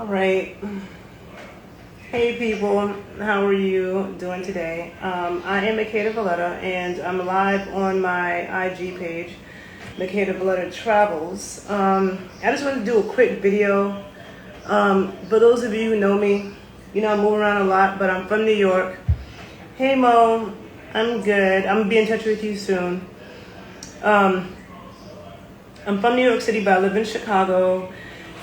All right. Hey people, how are you doing today? I am Makeda Valletta and I'm live on my IG page, Makeda Valletta Travels. I just wanted to do a quick video. For those of you who know me, you know I move around a lot, but I'm from New York. Hey Mo, I'm good. I'm gonna be in touch with you soon. I'm from New York City, but I live in Chicago.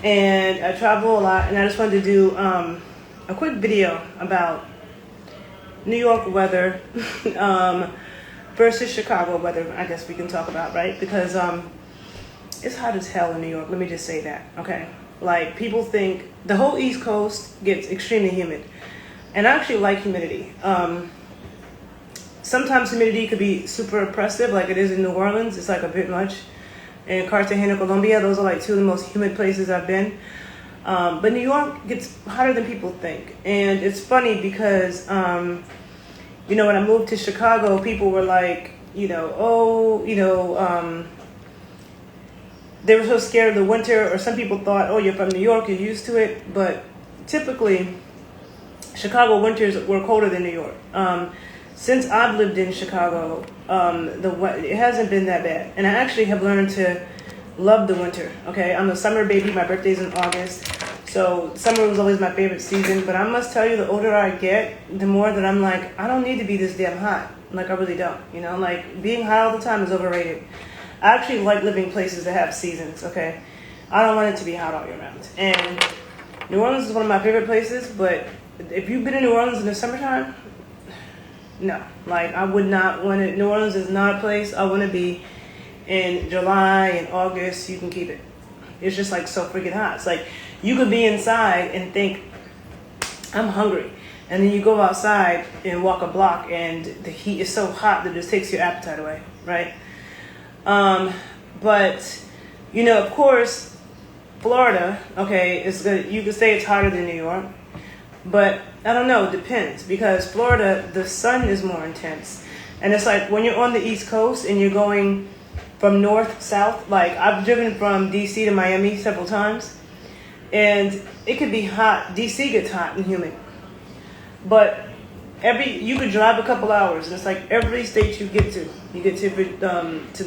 And I travel a lot, and I just wanted to do a quick video about New York weather versus Chicago weather. I guess we can talk about, right? Because it's hot as hell in New York. Let me just say that, okay? Like, people think the whole East Coast gets extremely humid, and I actually like humidity. Sometimes humidity could be super oppressive, like it is in New Orleans. It's like a bit much. In Cartagena, Colombia, those are like two of the most humid places I've been. But New York gets hotter than people think. And it's funny because, when I moved to Chicago, people were like, they were so scared of the winter, or some people thought, oh, you're from New York, you're used to it. But typically, Chicago winters were colder than New York. Since I've lived in Chicago, it hasn't been that bad. And I actually have learned to love the winter, okay? I'm a summer baby. My birthday's in August. So summer was always my favorite season. But I must tell you, the older I get, the more that I'm like, I don't need to be this damn hot. Like, I really don't, Like, being hot all the time is overrated. I actually like living places that have seasons, okay? I don't want it to be hot all year round. And New Orleans is one of my favorite places, but if you've been in New Orleans in the summertime, no, like I would not want it. New Orleans is not a place I want to be in July and August. You can keep it. It's just like so freaking hot. It's like you could be inside and think, I'm hungry. And then you go outside and walk a block and the heat is so hot that it just takes your appetite away, right? But, of course, Florida, okay, is good. You could say it's hotter than New York. But I don't know, it depends, because Florida, the sun is more intense. And it's like when you're on the East Coast and you're going from north, south, like I've driven from DC to Miami several times, and it could be hot. DC gets hot and humid. But you could drive a couple hours, and it's like every state you get to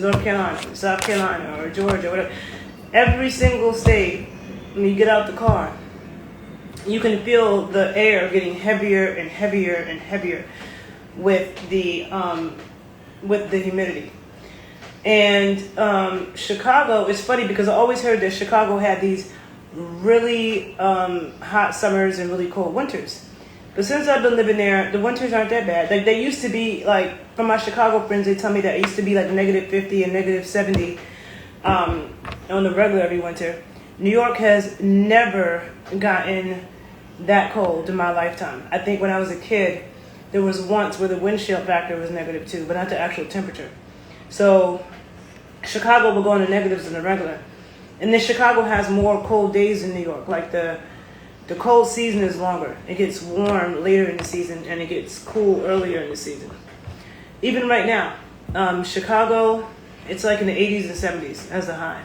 North Carolina, South Carolina, or Georgia, whatever. Every single state, when you get out the car, you can feel the air getting heavier and heavier and heavier with the humidity. And Chicago is funny because I always heard that Chicago had these really hot summers and really cold winters. But since I've been living there, the winters aren't that bad. Like they used to be, like from my Chicago friends, they tell me that it used to be like -50 and -70 on the regular every winter. New York has never gotten that cold in my lifetime. I think when I was a kid, there was once where the wind chill factor was -2, but not the actual temperature. So Chicago will go into negatives than the regular. And then Chicago has more cold days than New York. Like the cold season is longer. It gets warm later in the season and it gets cool earlier in the season. Even right now, Chicago, it's like in the 80s and 70s as the high.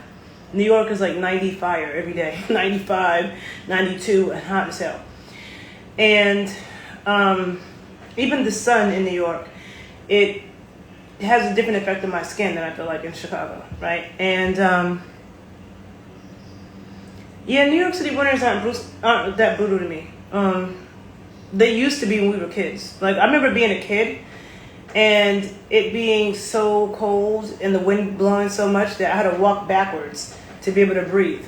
New York is like 90 fire every day, 95, 92, and hot as hell. And even the sun in New York, it has a different effect on my skin than I feel like in Chicago, right? And New York City winters aren't that brutal to me. They used to be when we were kids. Like I remember being a kid and it being so cold and the wind blowing so much that I had to walk backwards to be able to breathe.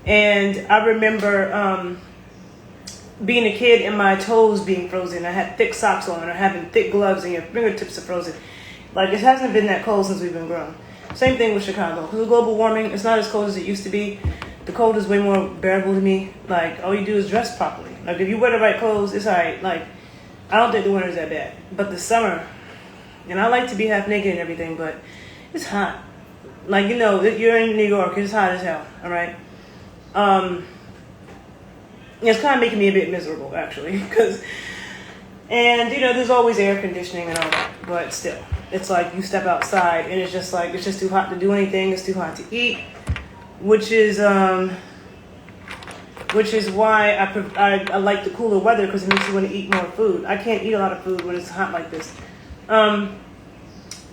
And I remember being a kid and my toes being frozen. I had thick socks on or having thick gloves and your fingertips are frozen. Like it hasn't been that cold since we've been grown. Same thing with Chicago. Because of global warming, it's not as cold as it used to be. The cold is way more bearable to me. Like all you do is dress properly. Like if you wear the right clothes, it's alright. Like I don't think the winter is that bad. But the summer, and I like to be half naked and everything, but it's hot. Like, you're in New York, it's hot as hell, all right? It's kind of making me a bit miserable, actually, there's always air conditioning and all that, but still, it's like you step outside and it's just too hot to do anything, it's too hot to eat, which is which is why I like the cooler weather because it makes you want to eat more food. I can't eat a lot of food when it's hot like this. Yeah,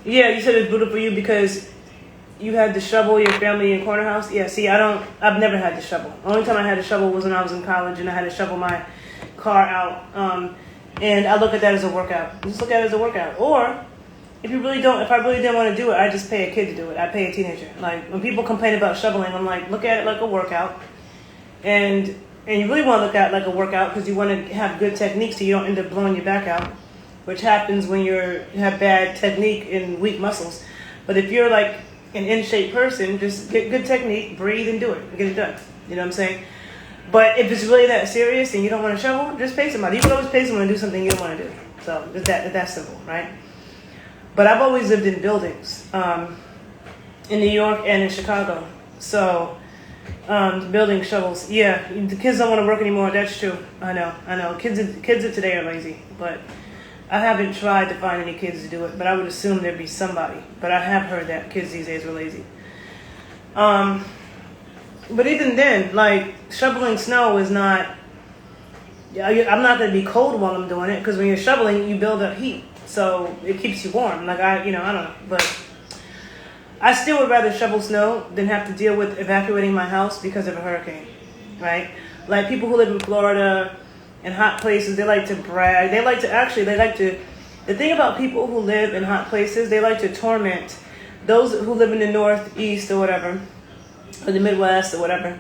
you said it's brutal for you because you had to shovel your family in corner house. Yeah, see, I've never had to shovel. The only time I had to shovel was when I was in college and I had to shovel my car out. And I look at that as a workout. Just look at it as a workout. Or if I really didn't want to do it, I just pay a kid to do it. I pay a teenager. Like when people complain about shoveling, I'm like, look at it like a workout. And you really want to look at it like a workout because you want to have good technique so you don't end up blowing your back out, which happens when you have bad technique and weak muscles. But if you're like an in-shape person, just get good technique, breathe and do it. Get it done. You know what I'm saying? But if it's really that serious and you don't want to shovel, just pay somebody. You can always pay someone to do something you don't want to do. So it's that's simple, right? But I've always lived in buildings, in New York and in Chicago. So building shovels, yeah. The kids don't want to work anymore. That's true. I know. Kids of today are lazy, but I haven't tried to find any kids to do it. But I would assume there'd be somebody. But I have heard that kids these days are lazy. But even then, like, shoveling snow is not... I'm not going to be cold while I'm doing it, because when you're shoveling, you build up heat. So it keeps you warm. Like, I don't know. But I still would rather shovel snow than have to deal with evacuating my house because of a hurricane, right? Like, people who live in Florida and hot places, they like to brag. The thing about people who live in hot places, they like to torment those who live in the Northeast or whatever, or the Midwest or whatever,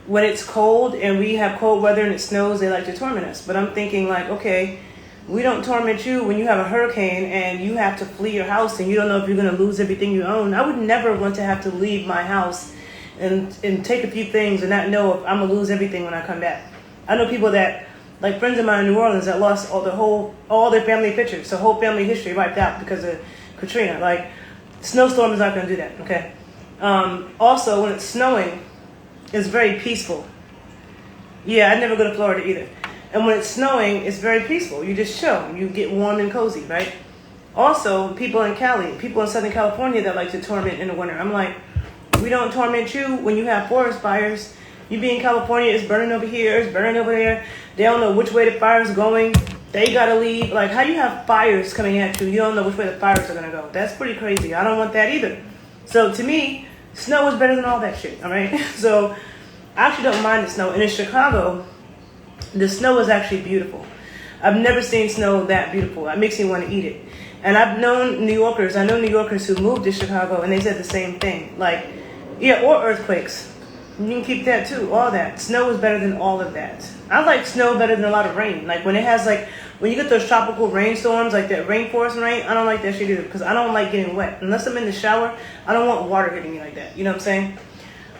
when it's cold and we have cold weather and it snows, they like to torment us. But I'm thinking like, okay, we don't torment you when you have a hurricane and you have to flee your house and you don't know if you're going to lose everything you own. I would never want to have to leave my house and take a few things and not know if I'm going to lose everything when I come back. I know people that, like friends of mine in New Orleans, that lost all their family pictures, so whole family history wiped out because of Katrina. Like, snowstorm is not going to do that, okay? Also, when it's snowing, it's very peaceful. Yeah, I'd never go to Florida either. And when it's snowing, it's very peaceful. You just chill. You get warm and cozy, right? Also, people in Southern California that like to torment in the winter. I'm like, we don't torment you when you have forest fires. You be in California, it's burning over here, it's burning over there. They don't know which way the fire's going. They gotta leave. Like, how you have fires coming at you, you don't know which way the fires are gonna go. That's pretty crazy. I don't want that either. So to me, snow is better than all that shit, all right? So I actually don't mind the snow. And in Chicago, the snow is actually beautiful. I've never seen snow that beautiful. It makes me want to eat it. And I know New Yorkers who moved to Chicago and they said the same thing. Like, yeah, or earthquakes. You can keep that too, all that. Snow is better than all of that. I like snow better than a lot of rain. Like when it has when you get those tropical rainstorms, like that rainforest rain, I don't like that shit either because I don't like getting wet. Unless I'm in the shower, I don't want water hitting me like that. You know what I'm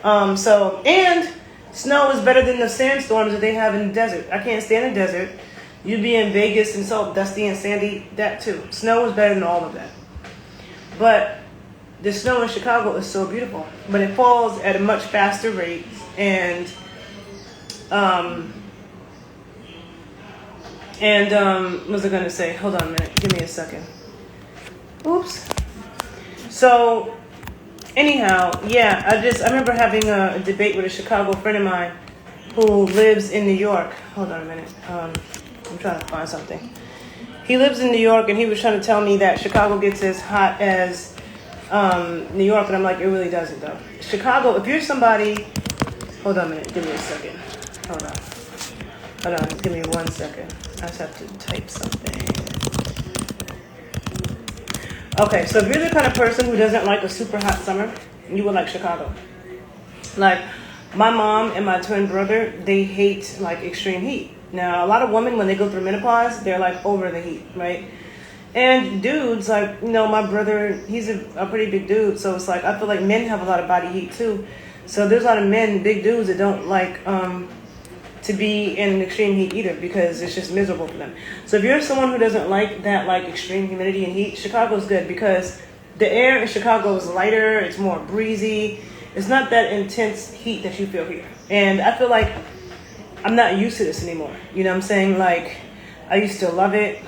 saying? And snow is better than the sandstorms that they have in the desert. I can't stand the desert. You'd be in Vegas and so dusty and sandy, that too. Snow is better than all of that. But the snow in Chicago is so beautiful. But it falls at a much faster rate. And what was I going to say? Hold on a minute. Give me a second. Oops. So, anyhow, yeah, I remember having a debate with a Chicago friend of mine who lives in New York. Hold on a minute. I'm trying to find something. He lives in New York, and he was trying to tell me that Chicago gets as hot as New York, and I'm like, it really doesn't, though. Chicago, if you're somebody... Hold on a minute. Give me a second. Hold on. Give me 1 second. I just have to type something. Okay, so if you're the kind of person who doesn't like a super hot summer, you would like Chicago. Like, my mom and my twin brother, they hate, like, extreme heat. Now, a lot of women, when they go through menopause, they're, like, over the heat, right? And dudes, like, my brother, he's a pretty big dude, so it's like, I feel like men have a lot of body heat, too. So there's a lot of men, big dudes, that don't like to be in extreme heat either because it's just miserable for them. So if you're someone who doesn't like that, like, extreme humidity and heat, Chicago's good because the air in Chicago is lighter, it's more breezy. It's not that intense heat that you feel here. And I feel like I'm not used to this anymore. You know what I'm saying? Like, I used to love it.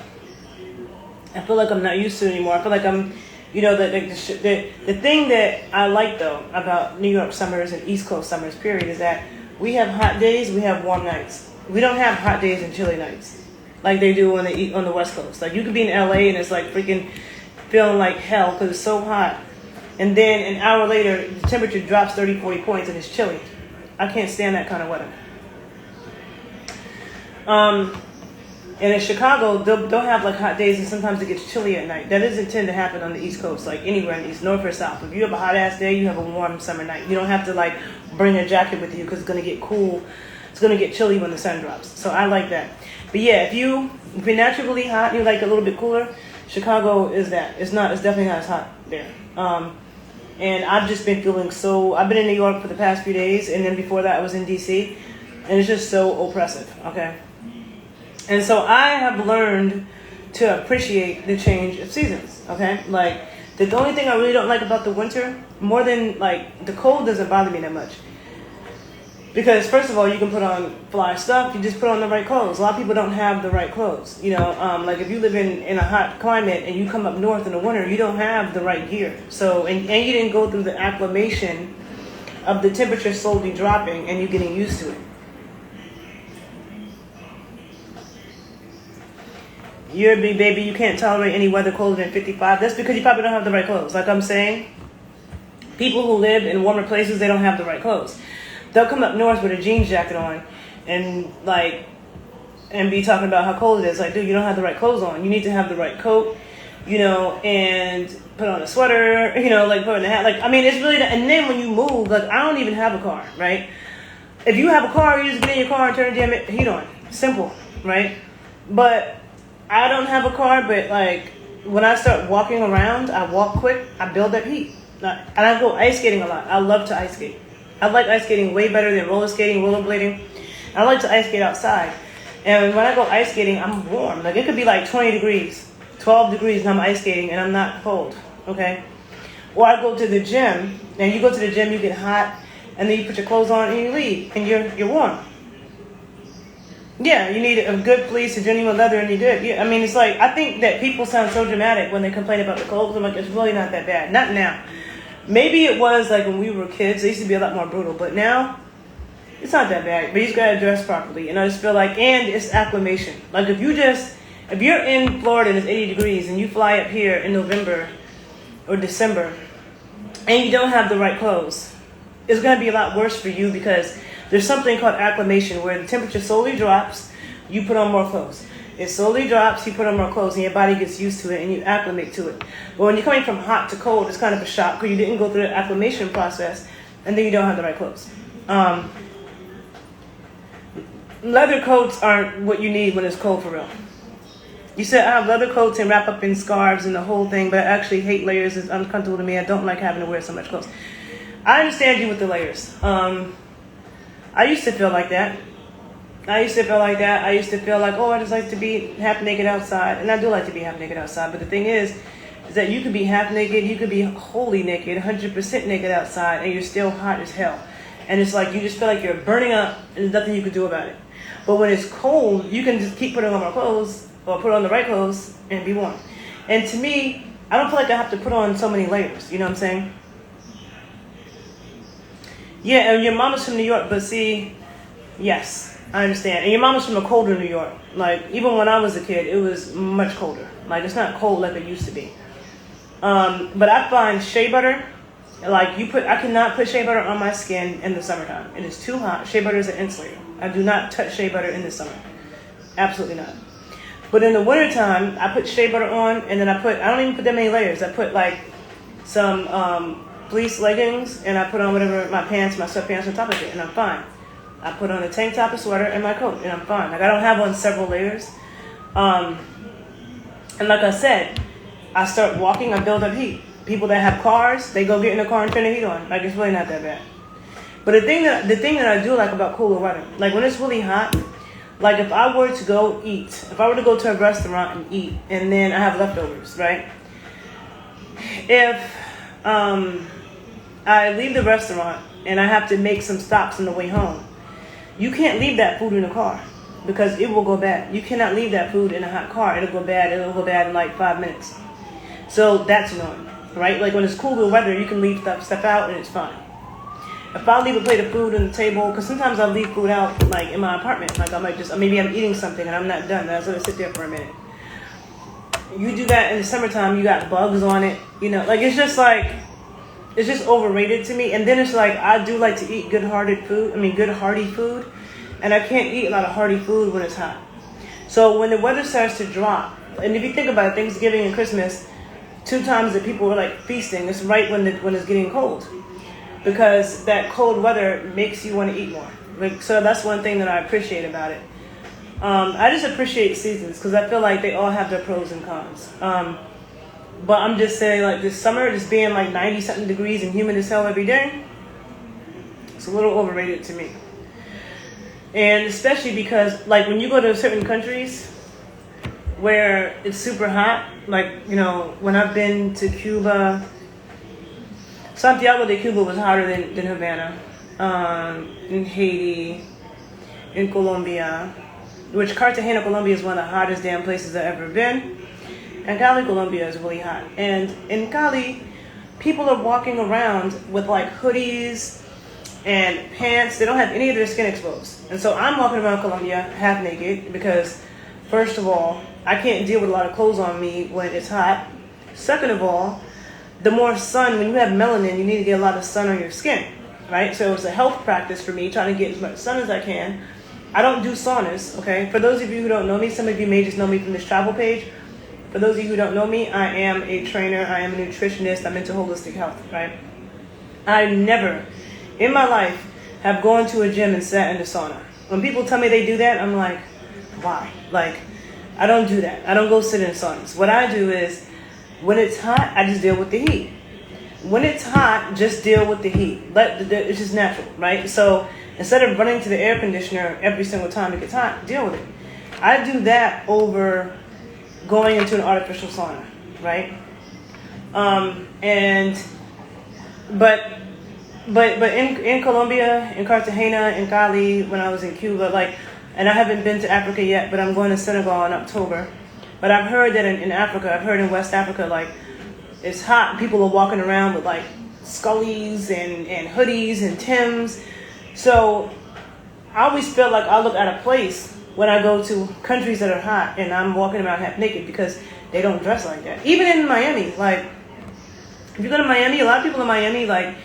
I feel like I'm not used to it anymore. I feel like I'm, the thing that I like, though, about New York summers and East Coast summers, period, is that We have hot days, we have warm nights. We don't have hot days and chilly nights like they do on the West Coast. Like you could be in LA and it's like freaking feeling like hell because it's so hot. And then an hour later, the temperature drops 30, 40 points and it's chilly. I can't stand that kind of weather. And in Chicago, they'll have like hot days and sometimes it gets chilly at night. That doesn't tend to happen on the East Coast, like anywhere in the East, North or South. If you have a hot ass day, you have a warm summer night. You don't have to like bring a jacket with you because it's gonna get cool. It's gonna get chilly when the sun drops. So I like that. But yeah, if you're naturally hot and you like a little bit cooler, Chicago is that. It's definitely not as hot there. And I've just been feeling I've been in New York for the past few days, and then before that I was in DC, and it's just so oppressive, okay? And so I have learned to appreciate the change of seasons, okay? Like, the only thing I really don't like about the winter, more than, like, the cold doesn't bother me that much. Because, first of all, you can put on fly stuff, you just put on the right clothes. A lot of people don't have the right clothes, you know? Like, if you live in a hot climate and you come up north in the winter, you don't have the right gear. So, and you didn't go through the acclimation of the temperature slowly dropping and you getting used to it. You're a big baby, you can't tolerate any weather colder than 55. That's because you probably don't have the right clothes. Like I'm saying, people who live in warmer places, they don't have the right clothes. They'll come up north with a jean jacket on and be talking about how cold it is. Like, dude, you don't have the right clothes on. You need to have the right coat, you know, and put on a sweater, you know, like put on a hat. Like, I mean, it's really, and then when you move, like, I don't even have a car, right? If you have a car, you just get in your car and turn the damn heat on. Simple, right? But I don't have a car, but like when I start walking around, I walk quick, I build up heat. And I go ice skating a lot. I love to ice skate. I like ice skating way better than roller skating, rollerblading. I like to ice skate outside. And when I go ice skating, I'm warm. Like it could be like 20 degrees, 12 degrees, and I'm ice skating and I'm not cold, okay? Or I go to the gym, and you go to the gym, you get hot, and then you put your clothes on and you leave, and you're warm. Yeah, you need a good fleece, a genuine leather, and you're good. Yeah, I mean, it's like, I think that people sound so dramatic when they complain about the clothes. I'm like, it's really not that bad. Not now. Maybe it was like when we were kids, they used to be a lot more brutal, but now it's not that bad. But you just gotta dress properly. And I just feel like, and it's acclimation. Like if you're in Florida and it's 80 degrees and you fly up here in November or December and you don't have the right clothes, it's gonna be a lot worse for you because there's something called acclimation where the temperature slowly drops, you put on more clothes. It slowly drops, you put on more clothes, and your body gets used to it, and you acclimate to it. But when you're coming from hot to cold, it's kind of a shock because you didn't go through the acclimation process, and then you don't have the right clothes. Leather coats aren't what you need when it's cold for real. You said I have leather coats and wrap up in scarves and the whole thing, but I actually hate layers. It's uncomfortable to me. I don't like having to wear so much clothes. I understand you with the layers. I used to feel like that. I used to feel like, oh, I just like to be half naked outside. And I do like to be half naked outside. But the thing is that you could be half naked, you could be wholly naked, 100% naked outside, and you're still hot as hell. And it's like you just feel like you're burning up, and there's nothing you can do about it. But when it's cold, you can just keep putting on more clothes, or put on the right clothes, and be warm. And to me, I don't feel like I have to put on so many layers. You know what I'm saying? Yeah, and your mama's from New York, but see, yes. I understand. And your mama's from a colder New York. Like, even when I was a kid, it was much colder. Like, it's not cold like it used to be. But I find shea butter, like, I cannot put shea butter on my skin in the summertime. It is too hot. Shea butter is an insulator. I do not touch shea butter in the summer. Absolutely not. But in the wintertime, I put shea butter on, and then I don't even put that many layers. I put, like, some fleece leggings, and I put on whatever, my pants, my sweatpants on top of it, and I'm fine. I put on a tank top, a sweater, and my coat, and I'm fine. Like, I don't have on several layers. And like I said, I start walking, I build up heat. People that have cars, they go get in the car and turn the heat on. Like, it's really not that bad. But the thing that I do like about cooler weather, like when it's really hot, like if I were to go eat, if I were to go to a restaurant and eat, and then I have leftovers, right? If I leave the restaurant and I have to make some stops on the way home, you can't leave that food in the car because it will go bad. You cannot leave that food in a hot car. It'll go bad. It'll go bad in like 5 minutes. So that's annoying, right? Like when it's cooler weather, you can leave stuff out and it's fine. if I leave a plate of food on the table, because sometimes I leave food out like in my apartment, like I might just maybe I'm eating something and I'm not done, and I was gonna sit there for a minute. You do that in the summertime, you got bugs on it, you know, like it's just overrated to me. And then it's like I do like to eat good hearty food, and I can't eat a lot of hearty food when it's hot. So when the weather starts to drop, and if you think about it, Thanksgiving and Christmas, two times that people are like feasting, it's right when it's getting cold, because that cold weather makes you want to eat more. Like, so that's one thing that I appreciate about it. I just appreciate seasons because I feel like they all have their pros and cons. But I'm just saying, like this summer, just being like 90 something degrees and humid as hell every day, it's a little overrated to me. And especially because, like, when you go to certain countries where it's super hot, like, you know, when I've been to Cuba, Santiago de Cuba was hotter than Havana, in Haiti, in Colombia, which Cartagena, Colombia is one of the hottest damn places I've ever been. And Cali, Colombia is really hot. And in Cali, people are walking around with like hoodies and pants. They don't have any of their skin exposed. And so I'm walking around Colombia half naked because, first of all, I can't deal with a lot of clothes on me when it's hot. Second of all, the more sun, when you have melanin, you need to get a lot of sun on your skin, right? So it's a health practice for me, trying to get as much sun as I can. I don't do saunas, okay? For those of you who don't know me, some of you may just know me from this travel page. For those of you who don't know me, I am a trainer, I am a nutritionist, I'm into holistic health, right? I never, in my life, have gone to a gym and sat in the sauna. When people tell me they do that, I'm like, why? Like, I don't do that. I don't go sit in saunas. What I do is, when it's hot, I just deal with the heat. When it's hot, just deal with the heat. It's just natural, right? So instead of running to the air conditioner every single time it gets hot, deal with it. I do that over going into an artificial sauna, right? But in Colombia, in Cartagena, in Cali, when I was in Cuba, like, and I haven't been to Africa yet, but I'm going to Senegal in October. But I've heard that in Africa, I've heard in West Africa, like, it's hot. People are walking around with like scullies and hoodies and Tims. So I always feel like I look at a place when I go to countries that are hot and I'm walking around half naked because they don't dress like that. Even in Miami, like, if you go to Miami, a lot of people in Miami, like,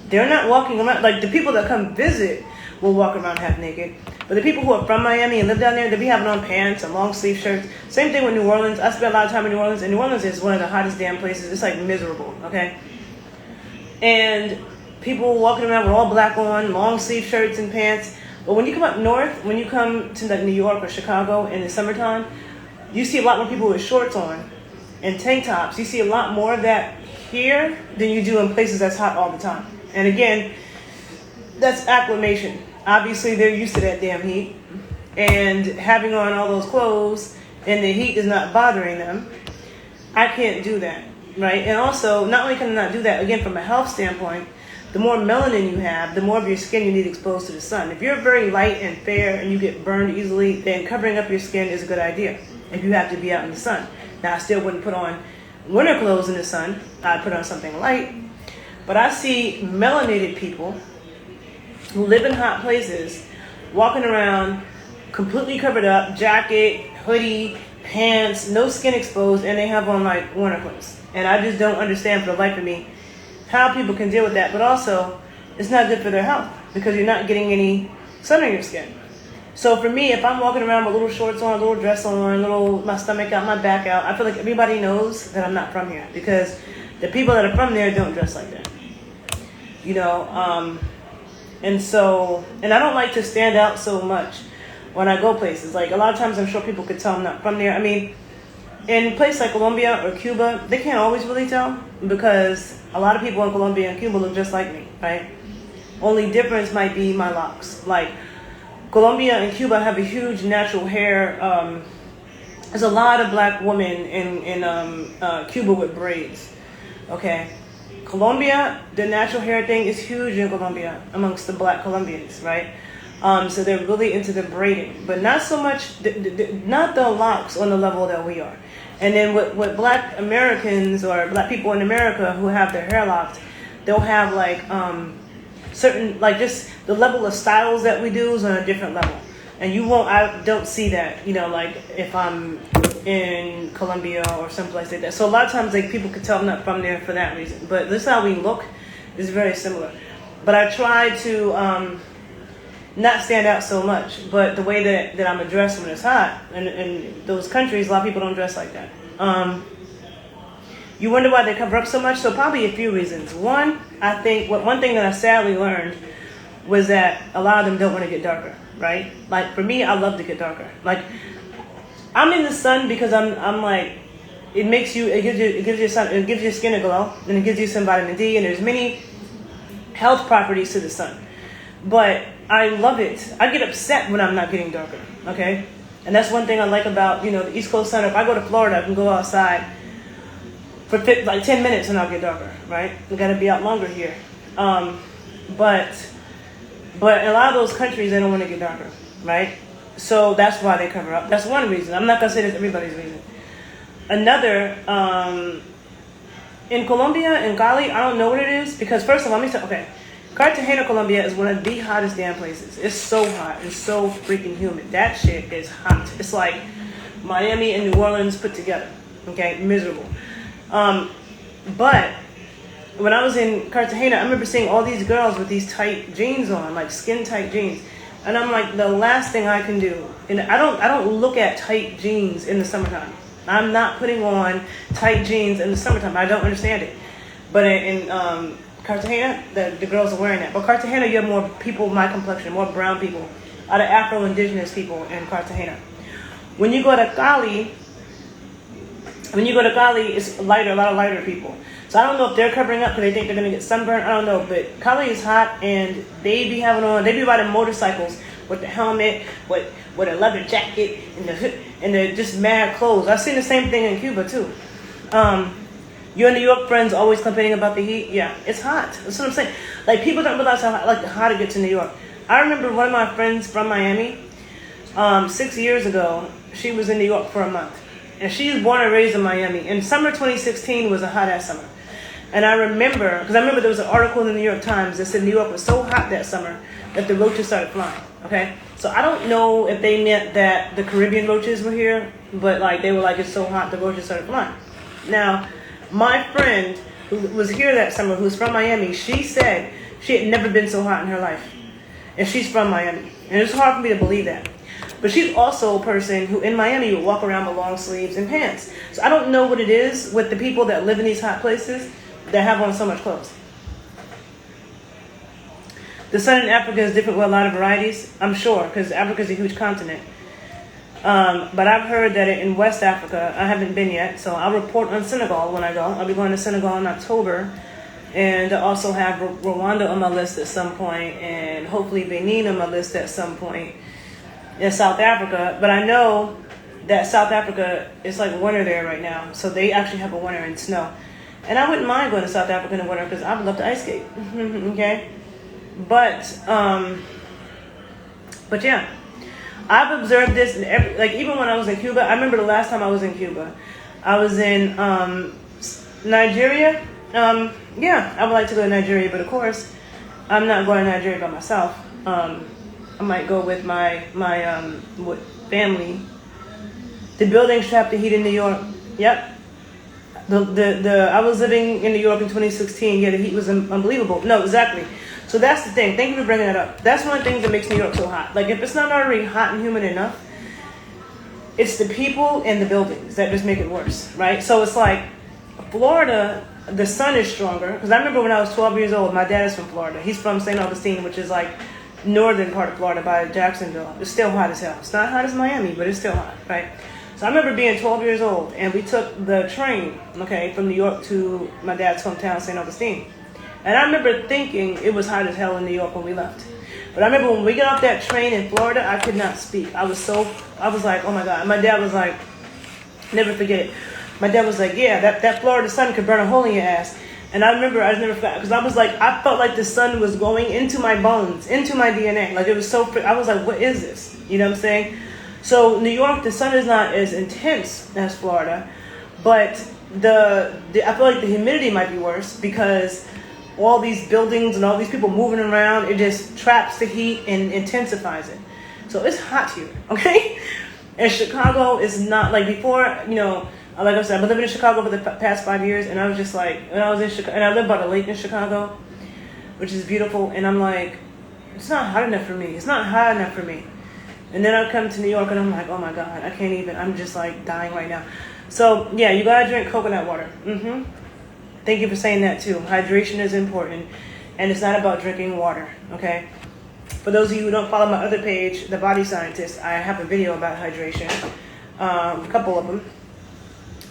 they're not walking around, like, the people that come visit will walk around half naked. But the people who are from Miami and live down there, they be having on pants and long sleeve shirts. Same thing with New Orleans. I spent a lot of time in New Orleans, and New Orleans is one of the hottest damn places. It's like miserable, okay? And people walking around with all black on, long sleeve shirts and pants. But when you come up north, when you come to like New York or Chicago in the summertime, you see a lot more people with shorts on and tank tops. You see a lot more of that here than you do in places that's hot all the time. And again, that's acclimation. Obviously, they're used to that damn heat. And having on all those clothes and the heat is not bothering them. I can't do that, right? And also, not only can I not do that, again, from a health standpoint, the more melanin you have, the more of your skin you need exposed to the sun. If you're very light and fair and you get burned easily, then covering up your skin is a good idea if you have to be out in the sun. Now, I still wouldn't put on winter clothes in the sun. I'd put on something light. But I see melanated people who live in hot places walking around completely covered up, jacket, hoodie, pants, no skin exposed, and they have on like winter clothes. And I just don't understand for the life of me how people can deal with that. But also, it's not good for their health because you're not getting any sun on your skin. So for me, if I'm walking around with little shorts on, a little dress on, my stomach out, my back out, I feel like everybody knows that I'm not from here because the people that are from there don't dress like that. You know, and I don't like to stand out so much when I go places. Like, a lot of times I'm sure people could tell I'm not from there. I mean, in places like Colombia or Cuba, they can't always really tell because a lot of people in Colombia and Cuba look just like me, right? Only difference might be my locks. Like, Colombia and Cuba have a huge natural hair. There's a lot of black women in Cuba with braids, okay? Colombia, the natural hair thing is huge in Colombia amongst the black Colombians, right? So they're really into the braiding, but not so much, not the locks on the level that we are. And then with black Americans or black people in America who have their hair locked, they'll have like certain, like, just the level of styles that we do is on a different level. And I don't see that, like if I'm in Colombia or someplace like that. So a lot of times, like, people could tell I'm not from there for that reason. But this is how we look is very similar. But I try to not stand out so much. But the way that I'm addressed when it's hot, in those countries, a lot of people don't dress like that. You wonder why they cover up so much? So probably a few reasons. One, I think, one thing that I sadly learned was that a lot of them don't want to get darker, right? Like, for me, I love to get darker. Like, I'm in the sun because I'm like, it gives your skin a glow, and it gives you some vitamin D, and there's many health properties to the sun. But I love it. I get upset when I'm not getting darker, okay? And that's one thing I like about, the East Coast sun. If I go to Florida, I can go outside for like 10 minutes and I'll get darker, right? We got to be out longer here. But in a lot of those countries, they don't want to get darker, right? So that's why they cover up. That's one reason. I'm not going to say that's everybody's reason. Another, in Colombia and Cali, I don't know what it is, because first of all, let me say, okay, Cartagena, Colombia is one of the hottest damn places. It's so hot. It's so freaking humid. That shit is hot. It's like Miami and New Orleans put together, okay? Miserable. But when I was in Cartagena, I remember seeing all these girls with these tight jeans on, like skin tight jeans. And I'm like, the last thing I can do, and I don't look at tight jeans in the summertime. I'm not putting on tight jeans in the summertime. I don't understand it. But in Cartagena, the girls are wearing that. But Cartagena, you have more people my complexion, more brown people, out of Afro-Indigenous people in Cartagena. When you go to Cali, it's lighter, a lot of lighter people. So I don't know if they're covering up because they think they're going to get sunburned. I don't know. But Cali is hot, and they be riding motorcycles with the helmet, with a leather jacket, and the just mad clothes. I've seen the same thing in Cuba, too. Your New York friends always complaining about the heat. Yeah, it's hot. That's what I'm saying. Like, people don't realize how hot it gets in New York. I remember one of my friends from Miami, 6 years ago, she was in New York for a month. And she was born and raised in Miami. And summer 2016 was a hot-ass summer. And I remember there was an article in the New York Times that said New York was so hot that summer that the roaches started flying, okay? So I don't know if they meant that the Caribbean roaches were here, but, like, they were like, it's so hot, the roaches started flying. Now, my friend who was here that summer, who's from Miami, she said she had never been so hot in her life. And she's from Miami. And it's hard for me to believe that. But she's also a person who in Miami would walk around with long sleeves and pants. So I don't know what it is with the people that live in these hot places that have on so much clothes. The sun in Africa is different with a lot of varieties, I'm sure, because Africa is a huge continent. But I've heard that in West Africa, I haven't been yet, so I'll report on Senegal when I go. I'll be going to Senegal in October. And I also have Rwanda on my list at some point, and hopefully Benin on my list at some point. In South Africa, but I know that South Africa is like winter there right now, so they actually have a winter in snow, and I wouldn't mind going to South Africa in the winter because I would love to ice skate. Okay, but yeah, I've observed this in even when I was in Cuba. I remember the last time I was in Cuba, I was in Nigeria. Yeah, I would like to go to Nigeria, but of course, I'm not going to Nigeria by myself. I might go with my family. The buildings trap the heat in New York. Yep. I was living in New York in 2016. Yeah, the heat was unbelievable. No, exactly. So that's the thing. Thank you for bringing that up. That's one of the things that makes New York so hot. Like, if it's not already hot and humid enough, it's the people and the buildings that just make it worse, right? So it's like Florida, the sun is stronger. Because I remember when I was 12 years old, my dad is from Florida. He's from St. Augustine, which is like northern part of Florida by Jacksonville. It's still hot as hell. It's not hot as Miami, but it's still hot, right? So I remember being 12 years old, and we took the train, okay, from New York to my dad's hometown, St. Augustine. And I remember thinking it was hot as hell in New York when we left. But I remember when we got off that train in Florida, I could not speak. I was like, oh my God. And my dad was like, never forget it. My dad was like, yeah, that Florida sun could burn a hole in your ass. And I remember, I never forgot, because I felt like the sun was going into my bones, into my DNA. Like, it was so, I was like, what is this? You know what I'm saying? So New York, the sun is not as intense as Florida, but I feel like the humidity might be worse because all these buildings and all these people moving around, it just traps the heat and intensifies it. So it's hot here, okay? And Chicago is not like before, you know, like I said, I've been living in Chicago for the past 5 years, and I was just like, when I was in Chicago, and I live by the lake in Chicago, which is beautiful, and I'm like, it's not hot enough for me. It's not hot enough for me. And then I come to New York, and I'm like, oh my God, I can't even, I'm just like dying right now. So yeah, you gotta drink coconut water. Thank you for saying that too. Hydration is important, and it's not about drinking water, okay? For those of you who don't follow my other page, The Body Scientist, I have a video about hydration, a couple of them.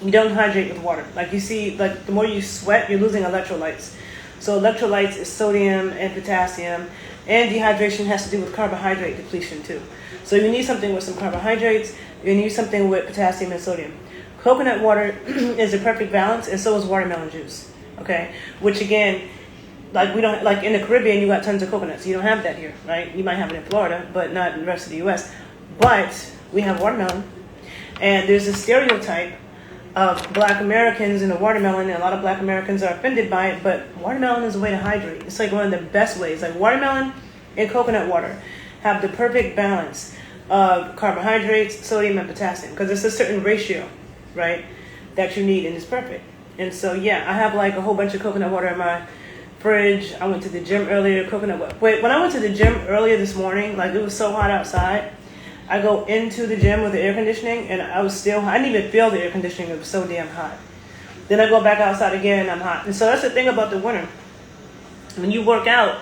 You don't hydrate with water. Like you see, like the more you sweat, you're losing electrolytes. So electrolytes is sodium and potassium, and dehydration has to do with carbohydrate depletion too. So you need something with some carbohydrates, you need something with potassium and sodium. Coconut water is a perfect balance, and so is watermelon juice, okay? Which again, like we don't, like in the Caribbean, you got tons of coconuts. You don't have that here, right? You might have it in Florida, but not in the rest of the U.S. But we have watermelon, and there's a stereotype of Black Americans and the watermelon, and a lot of Black Americans are offended by it, but watermelon is a way to hydrate. It's like one of the best ways. Like watermelon and coconut water have the perfect balance of carbohydrates, sodium, and potassium, because it's a certain ratio, right, that you need, and it's perfect. And so yeah, I have like a whole bunch of coconut water in my fridge. I went to the gym earlier, coconut water. Wait, when I went to the gym earlier this morning, like it was so hot outside, I go into the gym with the air conditioning, and I didn't even feel the air conditioning. It was so damn hot. Then I go back outside again, and I'm hot. And so that's the thing about the winter. When you work out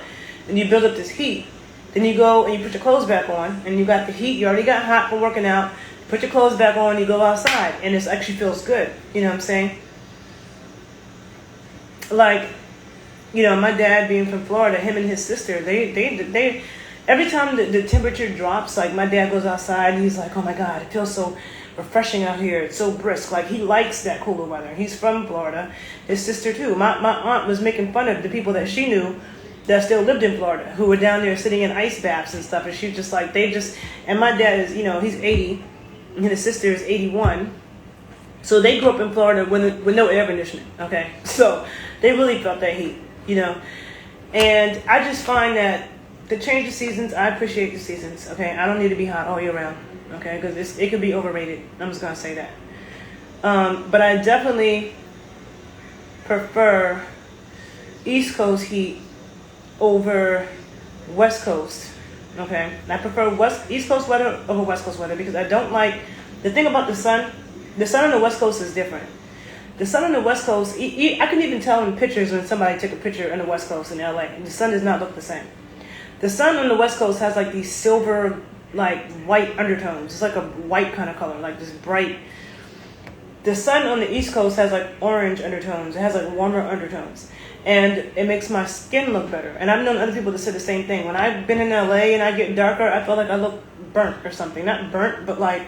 and you build up this heat, then you go and you put your clothes back on, and you got the heat. You already got hot from working out. Put your clothes back on, you go outside, and it actually feels good. You know what I'm saying? Like, you know, my dad being from Florida, him and his sister, they every time the temperature drops, like my dad goes outside and he's like, oh my God, it feels so refreshing out here. It's so brisk. Like he likes that cooler weather. He's from Florida. His sister too. My aunt was making fun of the people that she knew that still lived in Florida, who were down there sitting in ice baths and stuff. And she just like, and my dad is, you know, he's 80 and his sister is 81. So they grew up in Florida with no air conditioning. Okay. So they really felt that heat, you know. And I just find that the change of seasons, I appreciate the seasons, okay? I don't need to be hot all year round, okay? Because it could be overrated. I'm just going to say that. But I definitely prefer East Coast heat over West Coast, okay? And I prefer East Coast weather over West Coast weather because I don't like, the thing about the sun on the West Coast is different. The sun on the West Coast, I can even tell in pictures when somebody took a picture on the West Coast in LA. The sun does not look the same. The sun on the West Coast has like these silver, like white undertones. It's like a white kind of color, like this bright. The sun on the East Coast has like orange undertones. It has like warmer undertones. And it makes my skin look better. And I've known other people that say the same thing. When I've been in LA and I get darker, I feel like I look burnt or something. Not burnt, but like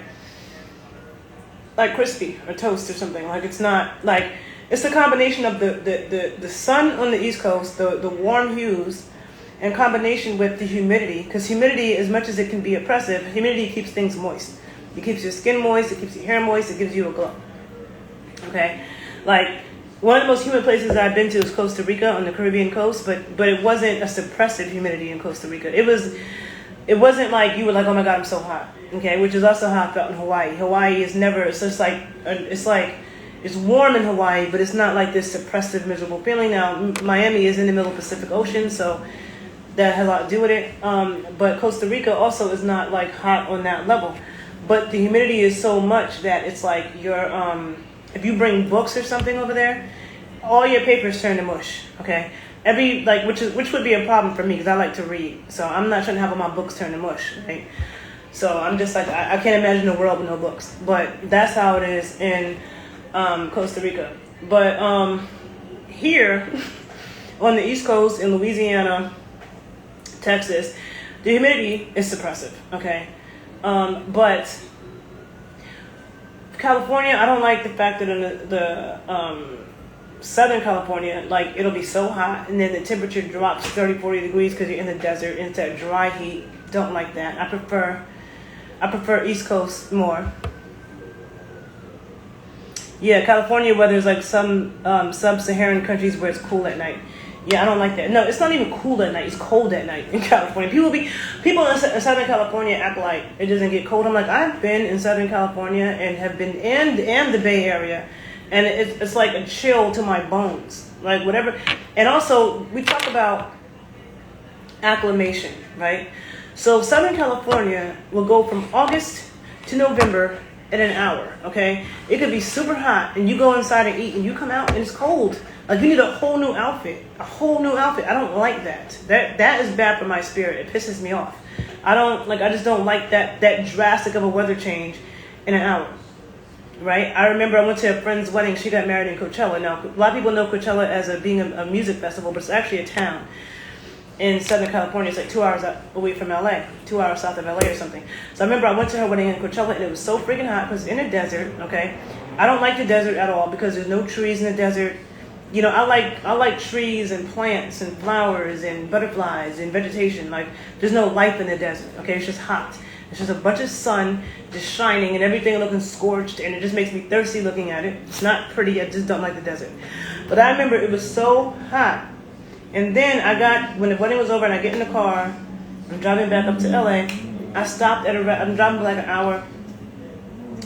crispy or toast or something. Like it's not like, it's the combination of the sun on the East Coast, the warm hues, in combination with the humidity, because humidity, as much as it can be oppressive, humidity keeps things moist. It keeps your skin moist, it keeps your hair moist, it gives you a glow. Okay? Like, one of the most humid places I've been to is Costa Rica on the Caribbean coast, but it wasn't a suppressive humidity in Costa Rica. It wasn't like you were like, oh my God, I'm so hot. Okay? Which is also how I felt in Hawaii. Hawaii is never, it's just like, it's warm in Hawaii, but it's not like this suppressive, miserable feeling. Now, Miami is in the middle of the Pacific Ocean, so that has a lot to do with it. But Costa Rica also is not like hot on that level. But the humidity is so much that it's like if you bring books or something over there, all your papers turn to mush. Okay, which would be a problem for me because I like to read. So I'm not trying to have all my books turn to mush. Right? So I'm just like I can't imagine a world with no books. But that's how it is in Costa Rica. But here on the East Coast in Louisiana, Texas, the humidity is suppressive, okay? But California, I don't like the fact that in the Southern California, like it'll be so hot and then the temperature drops 30, 40 degrees because you're in the desert and it's that dry heat. Don't like that. I prefer East Coast more. Yeah, California weather is like some sub-Saharan countries where it's cool at night. Yeah, I don't like that. No, it's not even cool at night. It's cold at night in California. People in Southern California act like it doesn't get cold. I'm like, I've been in Southern California and have been and the Bay Area, and it's like a chill to my bones, like whatever. And also, we talk about acclimation, right? So Southern California will go from August to November in an hour. Okay, it could be super hot, and you go inside and eat, and you come out and it's cold. Like you need a whole new outfit, I don't like that. That is bad for my spirit. It pisses me off. I just don't like that drastic of a weather change in an hour. Right? I remember I went to a friend's wedding. She got married in Coachella. Now, a lot of people know Coachella as being a music festival, but it's actually a town in Southern California. It's like 2 hours away from LA, 2 hours south of LA or something. So I remember I went to her wedding in Coachella, and it was so freaking hot because in a desert. Okay, I don't like the desert at all because there's no trees in the desert. You know, I like trees and plants and flowers and butterflies and vegetation. Like, there's no life in the desert, okay? It's just hot. It's just a bunch of sun just shining and everything looking scorched, and it just makes me thirsty looking at it. It's not pretty. I just don't like the desert. But I remember it was so hot. And then when the wedding was over and I get in the car, I'm driving back up to LA. I stopped I'm driving for like an hour.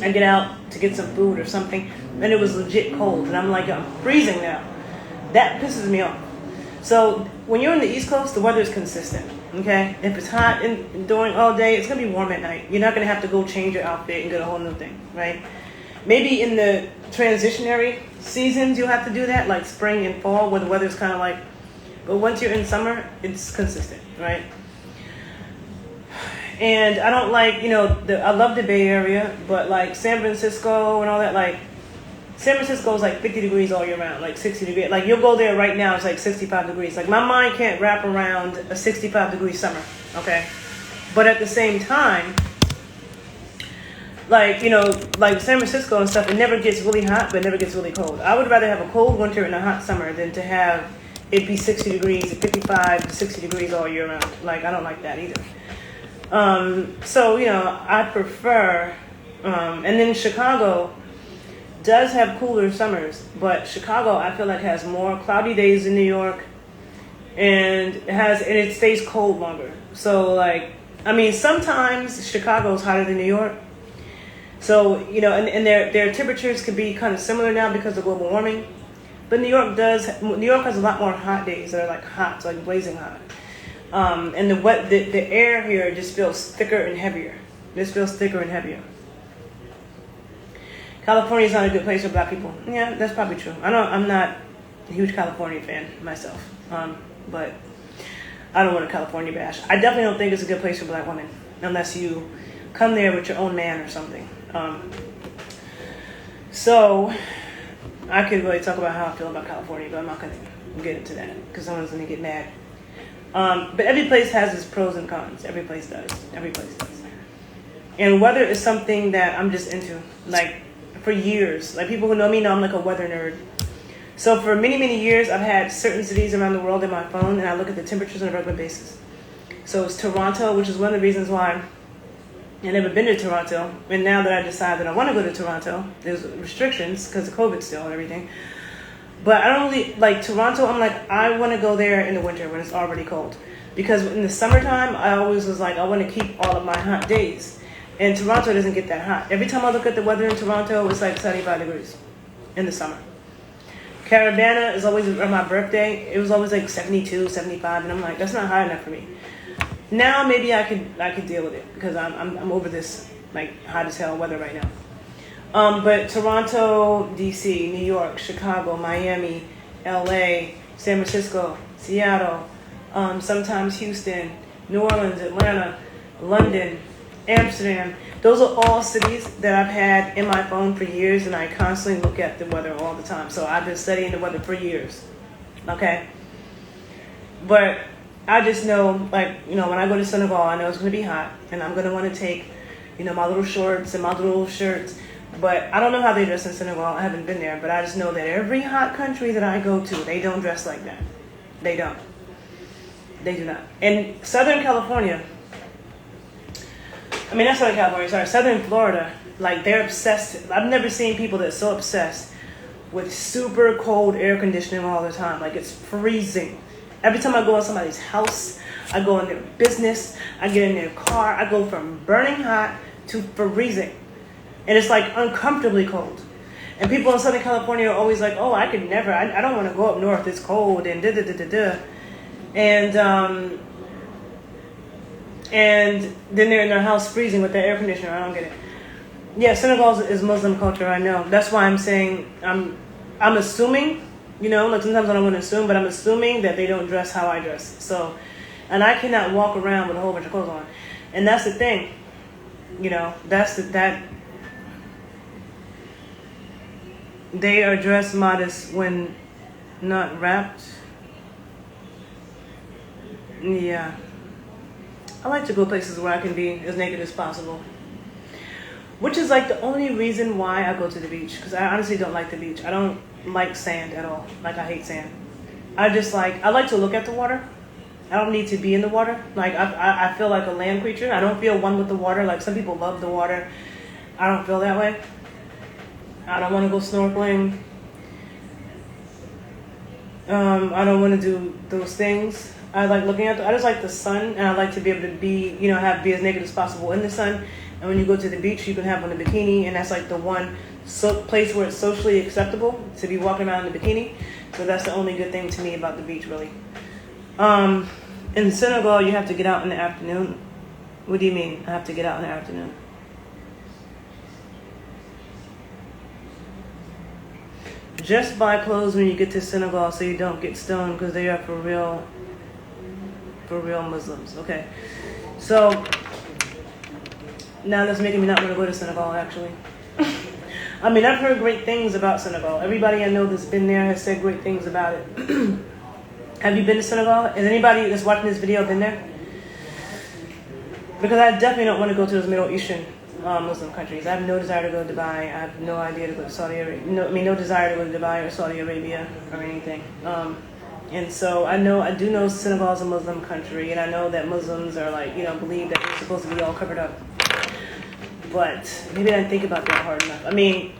I get out to get some food or something, and it was legit cold. And I'm like, I'm freezing now. That pisses me off. So when you're in the East Coast, the weather is consistent. Okay, if it's hot during all day, it's gonna be warm at night. You're not gonna have to go change your outfit and get a whole new thing, right? Maybe in the transitionary seasons you'll have to do that, like spring and fall, where the weather's kind of like. But once you're in summer, it's consistent, right? And I don't like, I love the Bay Area, but like San Francisco and all that, like. San Francisco is like 50 degrees all year round, like 60 degrees. Like you'll go there right now, it's like 65 degrees. Like my mind can't wrap around a 65-degree summer, okay? But at the same time, like San Francisco and stuff, it never gets really hot, but it never gets really cold. I would rather have a cold winter and a hot summer than to have it be 60 degrees, 55 to 60 degrees all year round. Like I don't like that either. So I prefer, and then Chicago does have cooler summers, but Chicago I feel like has more cloudy days than New York, and it stays cold longer. So like, I mean, sometimes Chicago's hotter than New York. So and their temperatures could be kind of similar now because of global warming, but New York has a lot more hot days that are like hot, so like blazing hot. And the air here just feels thicker and heavier. California is not a good place for black people. Yeah, that's probably true. I'm not a huge California fan myself, but I don't want a California bash. I definitely don't think it's a good place for black women unless you come there with your own man or something. So I could really talk about how I feel about California, but I'm not going to get into that because someone's going to get mad. But every place has its pros and cons. Every place does. And weather is something that I'm just into. Like, for years. Like, people who know me know I'm like a weather nerd. So for many, many years, I've had certain cities around the world in my phone, and I look at the temperatures on a regular basis. So it's Toronto, which is one of the reasons why I've never been to Toronto. And now that I decide that I want to go to Toronto, there's restrictions because of COVID still and everything. But I don't really like Toronto. I'm like, I want to go there in the winter when it's already cold. Because in the summertime, I always was like, I want to keep all of my hot days. And Toronto doesn't get that hot. Every time I look at the weather in Toronto, it's like 75 degrees in the summer. Caribana is always on my birthday. It was always like 72, 75, and I'm like, that's not high enough for me. Now maybe I could deal with it because I'm over this like hot as hell weather right now. But Toronto, DC, New York, Chicago, Miami, LA, San Francisco, Seattle, sometimes Houston, New Orleans, Atlanta, London, Amsterdam. Those are all cities that I've had in my phone for years, and I constantly look at the weather all the time. So I've been studying the weather for years. Okay? But I just know, like, when I go to Senegal, I know it's going to be hot, and I'm going to want to take, my little shorts and my little shirts. But I don't know how they dress in Senegal. I haven't been there, but I just know that every hot country that I go to, they don't dress like that. They don't. They do not. And Southern California, Southern Florida, like they're obsessed. I've never seen people that's so obsessed with super cold air conditioning all the time. Like it's freezing. Every time I go in somebody's house, I go in their business, I get in their car, I go from burning hot to freezing. And it's like uncomfortably cold. And people in Southern California are always like, oh, I could never, I don't want to go up north, it's cold, and da-da-da-da-da. And then they're in their house freezing with the air conditioner. I don't get it. Yeah, Senegal is Muslim culture, I know. That's why I'm saying, I'm assuming, you know, like sometimes I don't want to assume, but I'm assuming that they don't dress how I dress. So, and I cannot walk around with a whole bunch of clothes on. And that's the thing, you know, that they are dressed modest when not wrapped. Yeah. I like to go places where I can be as naked as possible. Which is like the only reason why I go to the beach. Because I honestly don't like the beach. I don't like sand at all. Like I hate sand. I like to look at the water. I don't need to be in the water. Like I feel like a land creature. I don't feel one with the water. Like some people love the water. I don't feel that way. I don't want to go snorkeling. I don't want to do those things. I like looking at I just like the sun, and I like to be able to be, you know, be as naked as possible in the sun. And when you go to the beach, you can have on a bikini, and that's like the one place where it's socially acceptable to be walking around in a bikini. So that's the only good thing to me about the beach, really. In Senegal, you have to get out in the afternoon. What do you mean, I have to get out in the afternoon? Just buy clothes when you get to Senegal so you don't get stoned, because they are for real Muslims. Okay. So, now that's making me not want to go to Senegal, actually. I mean, I've heard great things about Senegal. Everybody I know that's been there has said great things about it. Have you been to Senegal? Has anybody that's watching this video been there? Because I definitely don't want to go to those Middle Eastern Muslim countries. I have no desire to go to Dubai. I have no idea to go to Saudi Arabia. No desire to go to Dubai or Saudi Arabia or anything. And so I do know Senegal is a Muslim country, and I know that Muslims are like, you know, believe that they're supposed to be all covered up. But maybe I didn't think about that hard enough. I mean,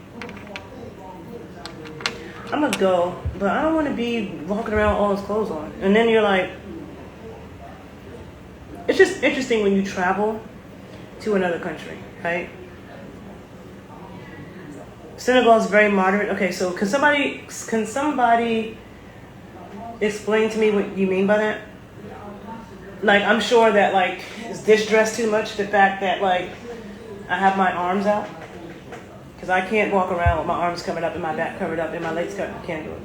I'm gonna go, but I don't want to be walking around with all his clothes on. And then you're like, it's just interesting when you travel to another country, right? Senegal is very moderate. Okay, so can somebody explain to me what you mean by that? Like, I'm sure that, like, is this dress too much? The fact that, like, I have my arms out? Because I can't walk around with my arms covered up and my back covered up and my legs covered. I can't do it.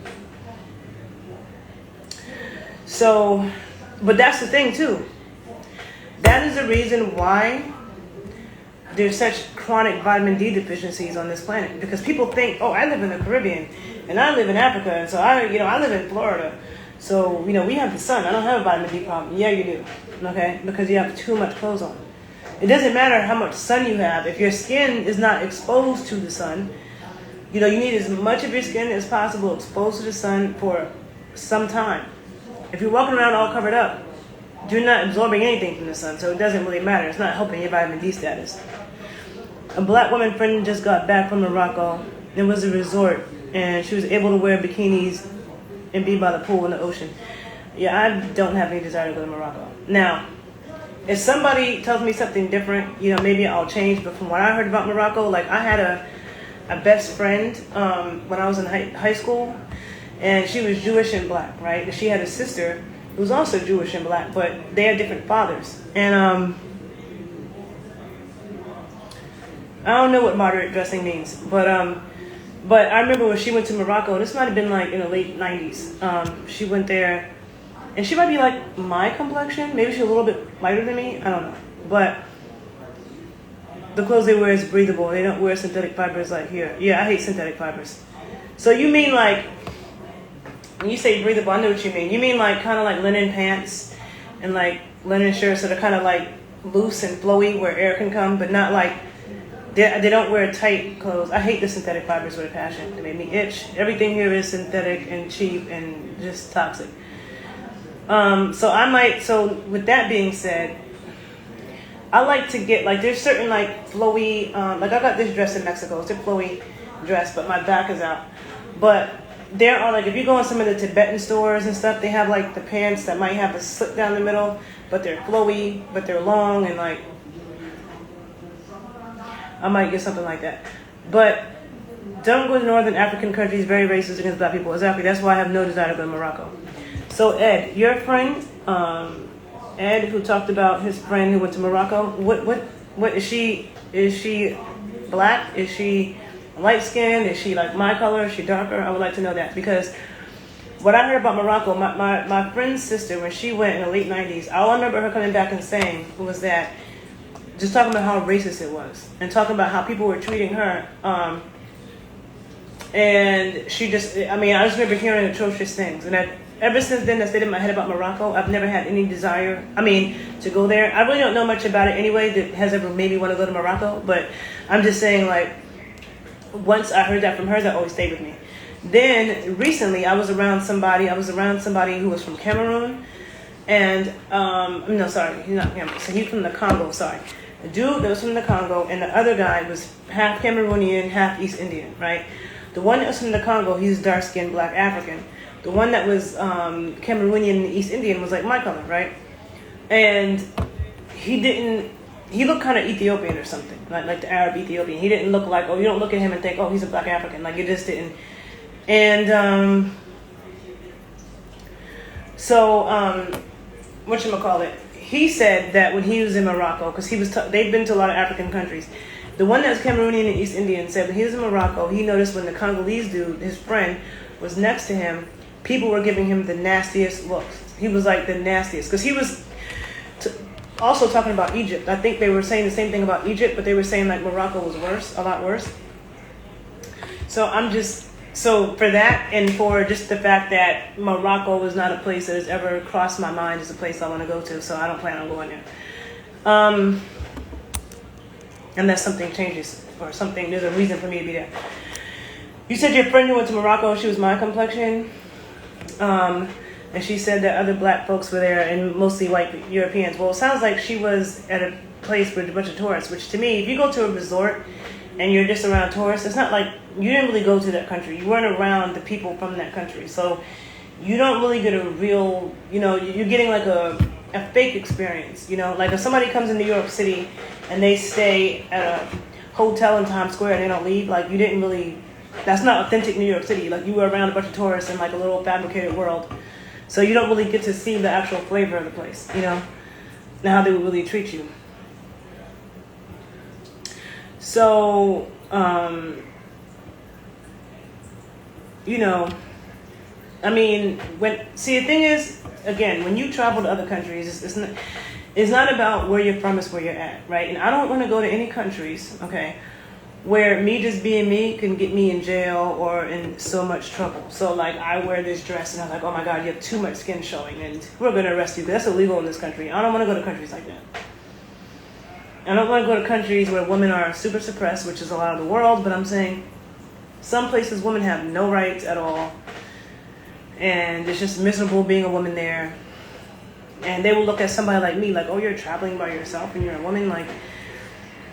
So, but that's the thing, too. That is the reason why there's such chronic vitamin D deficiencies on this planet. Because people think, oh, I live in the Caribbean and I live in Africa, and so I live in Florida. So, you know, we have the sun. I don't have a vitamin D problem. Yeah, you do. Okay? Because you have too much clothes on. It doesn't matter how much sun you have. If your skin is not exposed to the sun, you know, you need as much of your skin as possible exposed to the sun for some time. If you're walking around all covered up, you're not absorbing anything from the sun, so it doesn't really matter. It's not helping your vitamin D status. A black woman friend just got back from Morocco. It was a resort, and she was able to wear bikinis and be by the pool in the ocean. Yeah, I don't have any desire to go to Morocco. Now, if somebody tells me something different, you know, maybe I'll change. But from what I heard about Morocco, like I had a best friend when I was in high school, and she was Jewish and black, right? And she had a sister who was also Jewish and black, but they had different fathers. And I don't know what moderate dressing means, but I remember when she went to Morocco, and this might have been like in the late 90s. She went there. And she might be like my complexion. Maybe she's a little bit lighter than me. I don't know. But the clothes they wear is breathable. They don't wear synthetic fibers like here. Yeah, I hate synthetic fibers. So you mean like, when you say breathable, I know what you mean. You mean like kind of like linen pants and like linen shirts that are kind of like loose and flowy where air can come, but not like, they don't wear tight clothes. I hate the synthetic fibers with a passion. They made me itch. Everything here is synthetic and cheap and just toxic. So with that being said, I like to get, like, there's certain, like, flowy, like, I got this dress in Mexico. It's a flowy dress, but my back is out. But there are like, if you go in some of the Tibetan stores and stuff, they have like the pants that might have a slit down the middle, but they're flowy, but they're long, and like I might get something like that. But don't go to northern African countries, very racist against black people. Exactly. That's why I have no desire to go to Morocco. So Ed, your friend, Ed, who talked about his friend who went to Morocco, what is she? Is she black? Is she light skinned? Is she like my color? Is she darker? I would like to know that, because what I heard about Morocco, my friend's sister, when she went in the late 90s, all I remember her coming back and saying was that, just talking about how racist it was, and talking about how people were treating her. And she just, I mean, I just remember hearing atrocious things. And ever since then, I stayed in my head about Morocco. I've never had any desire, to go there. I really don't know much about it anyway that has ever made me want to go to Morocco. But I'm just saying, like, once I heard that from her, that always stayed with me. Then recently, I was around somebody who was from Cameroon. And, no, sorry, he's not Cameroon. So he's from the Congo, sorry. The dude that was from the Congo, and the other guy was half Cameroonian, half East Indian, right? The one that was from the Congo, he's dark-skinned black African. The one that was Cameroonian and East Indian was like my color, right? And he looked kind of Ethiopian or something, like the Arab Ethiopian. He didn't look like, you don't look at him and think, he's a black African. Like, you just didn't. And whatchamacallit, he said that when he was in Morocco, because they've been to a lot of African countries. The one that was Cameroonian and East Indian said when he was in Morocco, he noticed when the Congolese dude, his friend, was next to him, people were giving him the nastiest looks. He was like the nastiest. Because he was also talking about Egypt. I think they were saying the same thing about Egypt, but they were saying like Morocco was worse, a lot worse. So for that, and for just the fact that Morocco was not a place that has ever crossed my mind as a place I want to go to, so I don't plan on going there. Unless something changes or something, there's a reason for me to be there. You said your friend who went to Morocco, she was my complexion. And she said that other black folks were there and mostly white Europeans. Well, it sounds like she was at a place with a bunch of tourists, which to me, if you go to a resort and you're just around tourists, it's not like you didn't really go to that country. You weren't around the people from that country. So you don't really get a real, you're getting like a fake experience. Like if somebody comes in New York City and they stay at a hotel in Times Square and they don't leave, like you didn't really, that's not authentic New York City. Like you were around a bunch of tourists in like a little fabricated world. So you don't really get to see the actual flavor of the place, and how they would really treat you. So, the thing is, again, when you travel to other countries, it's not about where you're from, it's where you're at, right? And I don't want to go to any countries, okay, where me just being me can get me in jail or in so much trouble. So, like, I wear this dress and I'm like, oh my God, you have too much skin showing and we're going to arrest you because that's illegal in this country. I don't want to go to countries like that. I don't want to go to countries where women are super suppressed, which is a lot of the world, but I'm saying some places women have no rights at all. And it's just miserable being a woman there. And they will look at somebody like me like, oh, you're traveling by yourself and you're a woman. Like,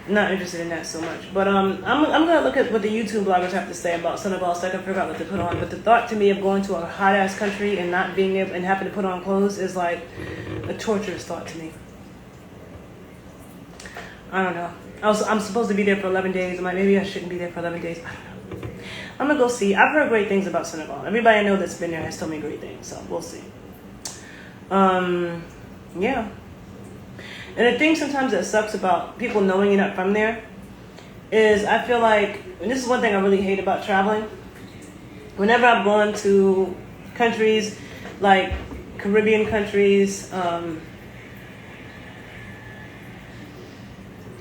not interested in that so much. But I'm gonna look at what the YouTube bloggers have to say about Senegal so I can figure out what to put on. But the thought to me of going to a hot ass country and not being able and having to put on clothes is like a torturous thought to me. I don't know. I'm supposed to be there for 11 days. I'm like, maybe I shouldn't be there for 11 days. I don't know. I'm gonna go see. I've heard great things about Senegal. Everybody I know that's been there has told me great things. So we'll see. Yeah. And the thing sometimes that sucks about people knowing you're not from there is I feel like, and this is one thing I really hate about traveling, whenever I've gone to countries like Caribbean countries,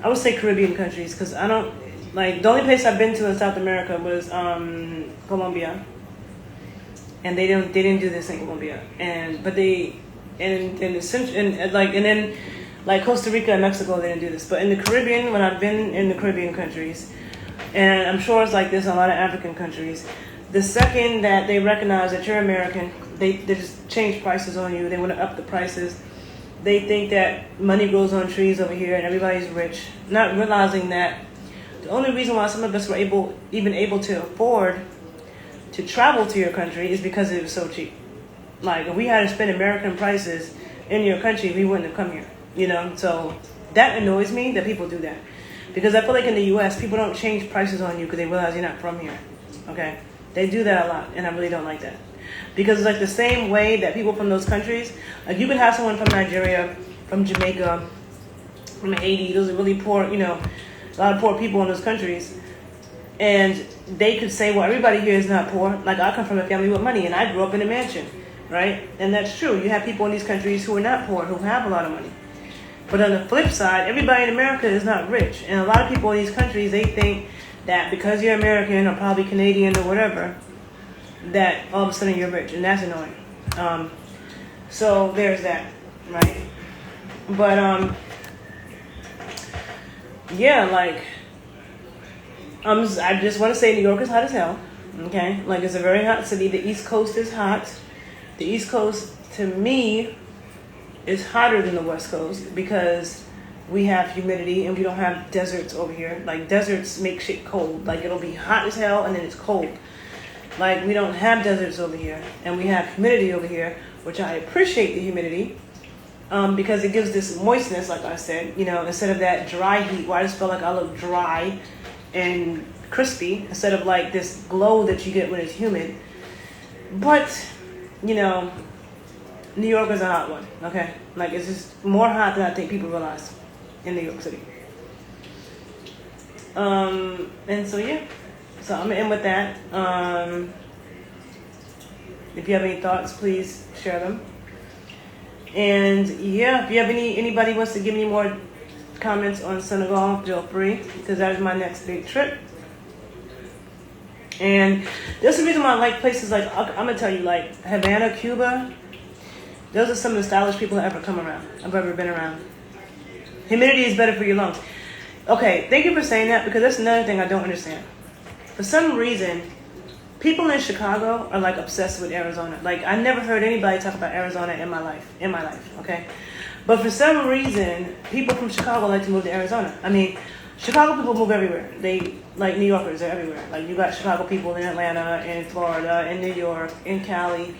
I would say Caribbean countries because I don't, like, the only place I've been to in South America was Colombia. And they didn't do this in Colombia. And then like Costa Rica and Mexico, they didn't do this. But in the Caribbean, when I've been in the Caribbean countries, and I'm sure it's like this in a lot of African countries, the second that they recognize that you're American, they just change prices on you. They want to up the prices. They think that money grows on trees over here and everybody's rich, not realizing that the only reason why some of us were even able to afford to travel to your country is because it was so cheap. Like, if we had to spend American prices in your country, we wouldn't have come here, So that annoys me that people do that. Because I feel like in the U.S., people don't change prices on you because they realize you're not from here, okay? They do that a lot, and I really don't like that. Because it's like the same way that people from those countries, like you could have someone from Nigeria, from Jamaica, from Haiti, those are really poor, a lot of poor people in those countries. And they could say, well, everybody here is not poor. Like, I come from a family with money, and I grew up in a mansion, right? And that's true. You have people in these countries who are not poor, who have a lot of money. But on the flip side, everybody in America is not rich. And a lot of people in these countries, they think that because you're American or probably Canadian or whatever, that all of a sudden you're rich. And that's annoying. So there's that, right? But, yeah, like, I just want to say New York is hot as hell, okay? Like, it's a very hot city. The East Coast is hot. The East Coast, to me, is hotter than the West Coast because we have humidity and we don't have deserts over here. Like, deserts make shit cold. Like, it'll be hot as hell and then it's cold. Like, we don't have deserts over here, and we have humidity over here, which I appreciate the humidity because it gives this moistness, like I said, instead of that dry heat where I just feel like I look dry and crispy instead of like this glow that you get when it's humid. But, New York is a hot one, okay? Like, it's just more hot than I think people realize in New York City. And so, yeah. So I'm going to end with that. If you have any thoughts, please share them. And, yeah, if you have anybody wants to give me more comments on Senegal, feel free, because that is my next big trip. And that's the reason why I like places like, I'm going to tell you, like Havana, Cuba. Those are some of the stylish people I've ever been around. Humidity is better for your lungs. Okay, thank you for saying that, because that's another thing I don't understand. For some reason, people in Chicago are like obsessed with Arizona. Like, I never heard anybody talk about Arizona in my life, okay? But for some reason, people from Chicago like to move to Arizona. I mean, Chicago people move everywhere. They, like New Yorkers, they're everywhere. Like, you got Chicago people in Atlanta, in Florida, in New York, in Cali,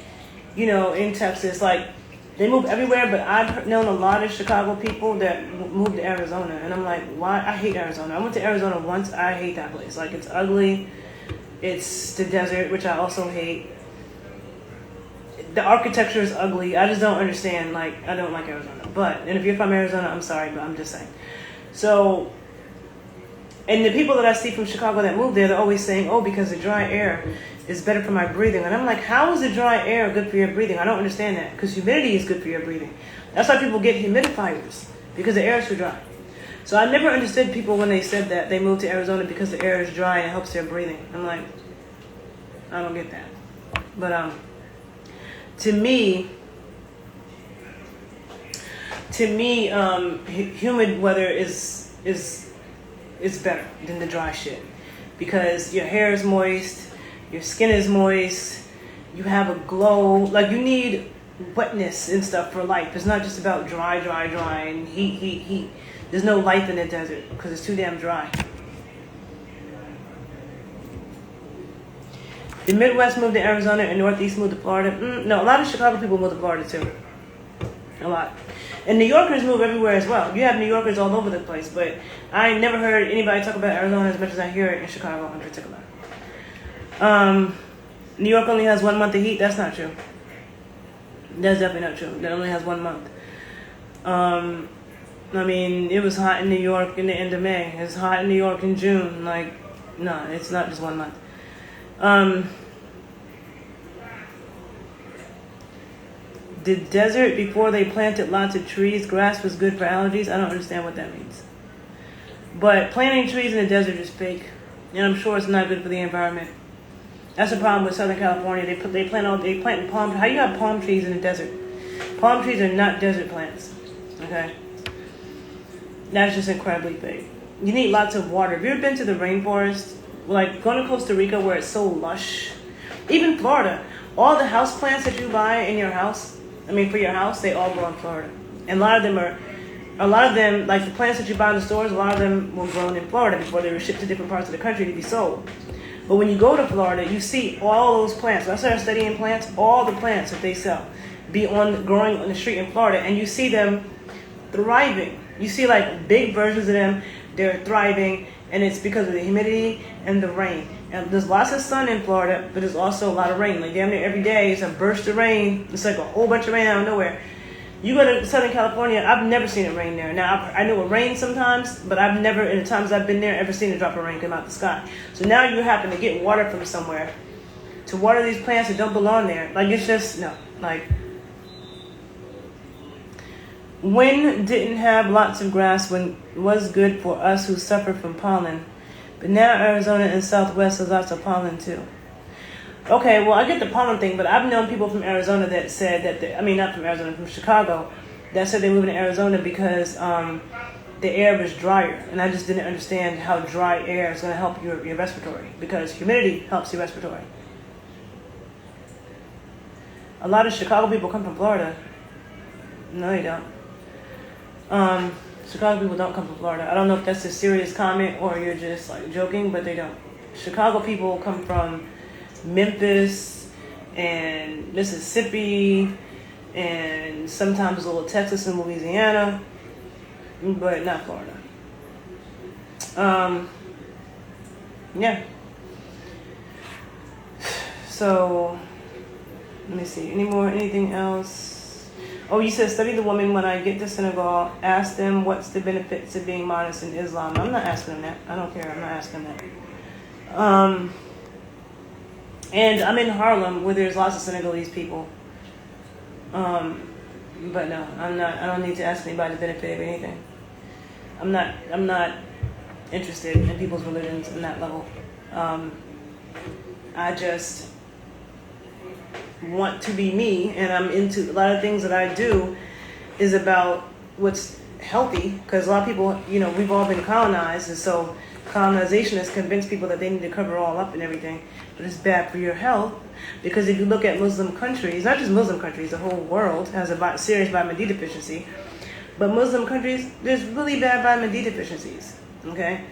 in Texas. Like, they move everywhere, but I've known a lot of Chicago people that moved to Arizona. And I'm like, why? I hate Arizona. I went to Arizona once. I hate that place. Like, it's ugly. It's the desert, which I also hate. The architecture is ugly. I just don't understand. Like, I don't like Arizona. And if you're from Arizona, I'm sorry, but I'm just saying. So, and the people that I see from Chicago that moved there, they're always saying, oh, because the dry air is better for my breathing. And I'm like, how is the dry air good for your breathing? I don't understand that, because humidity is good for your breathing. That's why people get humidifiers, because the air is too dry. So I never understood people when they said that they moved to Arizona because the air is dry and it helps their breathing. I'm like, I don't get that. But to me, humid weather is better than the dry shit, because your hair is moist, your skin is moist, you have a glow. Like, you need wetness and stuff for life. It's not just about dry and heat. There's no life in the desert because it's too damn dry. The Midwest moved to Arizona and Northeast moved to Florida. No, a lot of Chicago people moved to Florida too. A lot. And New Yorkers move everywhere as well. You have New Yorkers all over the place, but I never heard anybody talk about Arizona as much as I hear it in Chicago in particular. New York only has 1 month of heat. That's not true. That's definitely not true. That only has 1 month. I mean, it was hot in New York in the end of May. It's hot in New York in June. Like, no, it's not just 1 month. The desert, before they planted lots of trees, grass was good for allergies. I don't understand what that means. But planting trees in the desert is fake, and I'm sure it's not good for the environment. That's the problem with Southern California. They plant palm. How you have palm trees in the desert? Palm trees are not desert plants. Okay, that's just incredibly fake. You need lots of water. Have you ever been to the rainforest? Like, going to Costa Rica where it's so lush. Even Florida, all the house plants that you buy in your house, for your house, they all grow in Florida. And a lot of them, like the plants that you buy in the stores, a lot of them were grown in Florida before they were shipped to different parts of the country to be sold. But when you go to Florida, you see all those plants. When I started studying plants, all the plants that they sell growing on the street in Florida, and you see them thriving. You see like big versions of them, they're thriving, and it's because of the humidity and the rain. And there's lots of sun in Florida, but there's also a lot of rain. Like damn near every day is a burst of rain. It's like a whole bunch of rain out of nowhere. You go to Southern California, I've never seen it rain there. Now, I know it rains sometimes, but I've never, in the times I've been there, ever seen a drop of rain come out the sky. So now you happen to get water from somewhere to water these plants that don't belong there. Like, it's just, no. Like, wind didn't have lots of grass when it was good for us who suffer from pollen. But now Arizona and Southwest has lots of pollen, too. Okay, well, I get the pollen thing, but I've known people from Arizona that said that, not from Arizona, from Chicago, that said they moved to Arizona because the air was drier. And I just didn't understand how dry air is going to help your respiratory, because humidity helps your respiratory. A lot of Chicago people come from Florida. No, they don't. Chicago people don't come from Florida. I don't know if that's a serious comment or you're just like joking, but they don't. Chicago people come from Memphis and Mississippi and sometimes a little Texas and Louisiana, but not Florida. Yeah. So let me see. Anything else? Oh, you said study the woman when I get to Senegal. Ask them what's the benefits of being modest in Islam. I'm not asking them that. I don't care. I'm not asking that. And I'm in Harlem where there's lots of Senegalese people. But no, I'm not. I don't need to ask anybody the benefit of anything. I'm not interested in people's religions on that level. I just want to be me, and I'm into a lot of things that I do is about what's healthy, because a lot of people, we've all been colonized, and so colonization has convinced people that they need to cover all up and everything, but it's bad for your health, because if you look at Muslim countries, not just Muslim countries, the whole world has a serious vitamin D deficiency, but Muslim countries, there's really bad vitamin D deficiencies, okay?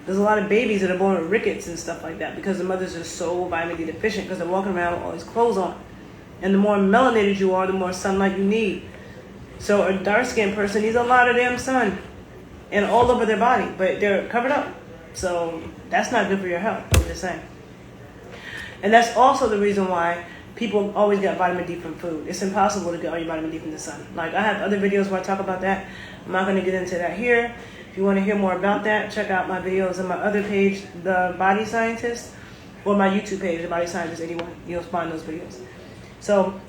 There's a lot of babies that are born with rickets and stuff like that because the mothers are so vitamin D deficient because they're walking around with all these clothes on. And the more melanated you are, the more sunlight you need. So a dark-skinned person needs a lot of damn sun and all over their body, but they're covered up. So that's not good for your health, I'm just saying. And that's also the reason why people always get vitamin D from food. It's impossible to get all your vitamin D from the sun. Like, I have other videos where I talk about that. I'm not going to get into that here. If you want to hear more about that, check out my videos on my other page, The Body Scientist, or my YouTube page, The Body Scientist 81. You'll find those videos. So,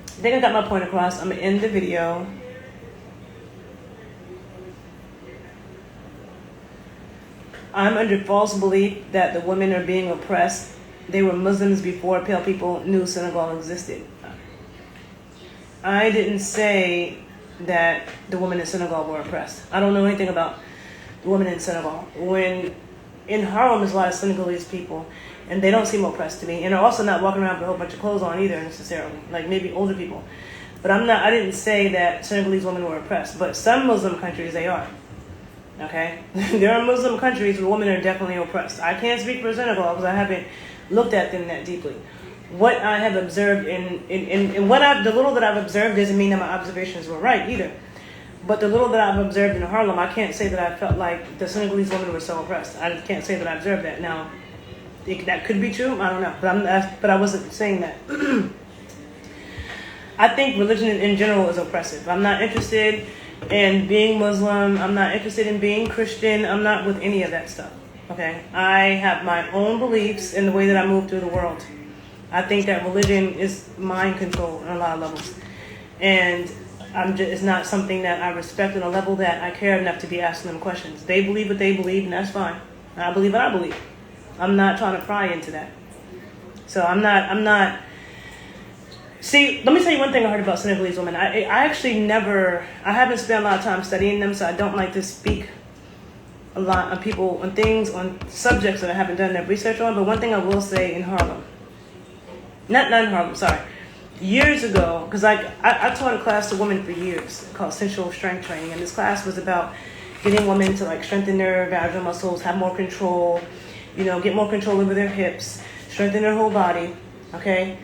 I think I got my point across. I'm going to end the video. I'm under false belief that the women are being oppressed. They were Muslims before pale people knew Senegal existed. I didn't say that the women in Senegal were oppressed. I don't know anything about the women in Senegal. When in Harlem, there's a lot of Senegalese people, and they don't seem oppressed to me. And they're also not walking around with a whole bunch of clothes on either, necessarily. Like maybe older people. But I didn't say that Senegalese women were oppressed. But some Muslim countries, they are. Okay? There are Muslim countries where women are definitely oppressed. I can't speak for Senegal because I haven't looked at them that deeply. What I have observed the little that I've observed doesn't mean that my observations were right either. But the little that I've observed in Harlem, I can't say that I felt like the Senegalese women were so oppressed. I can't say that I observed that. Now, that could be true. I don't know. But I wasn't saying that. I think religion in general is oppressive. I'm not interested in being Muslim. I'm not interested in being Christian. I'm not with any of that stuff. Okay? I have my own beliefs in the way that I move through the world. I think that religion is mind control on a lot of levels. And it's not something that I respect on a level that I care enough to be asking them questions. They believe what they believe, and that's fine. I believe what I believe. I'm not trying to pry into that. So I'm not. See, let me tell you one thing I heard about Senegalese women. I haven't spent a lot of time studying them, so I don't like to speak a lot on people, on things, on subjects that I haven't done that research on. But one thing I will say in Harlem, not in Harlem, sorry. Years ago, because I taught a class to women for years called Sensual Strength Training, and this class was about getting women to strengthen their vaginal muscles, have more control, get more control over their hips, strengthen their whole body, okay?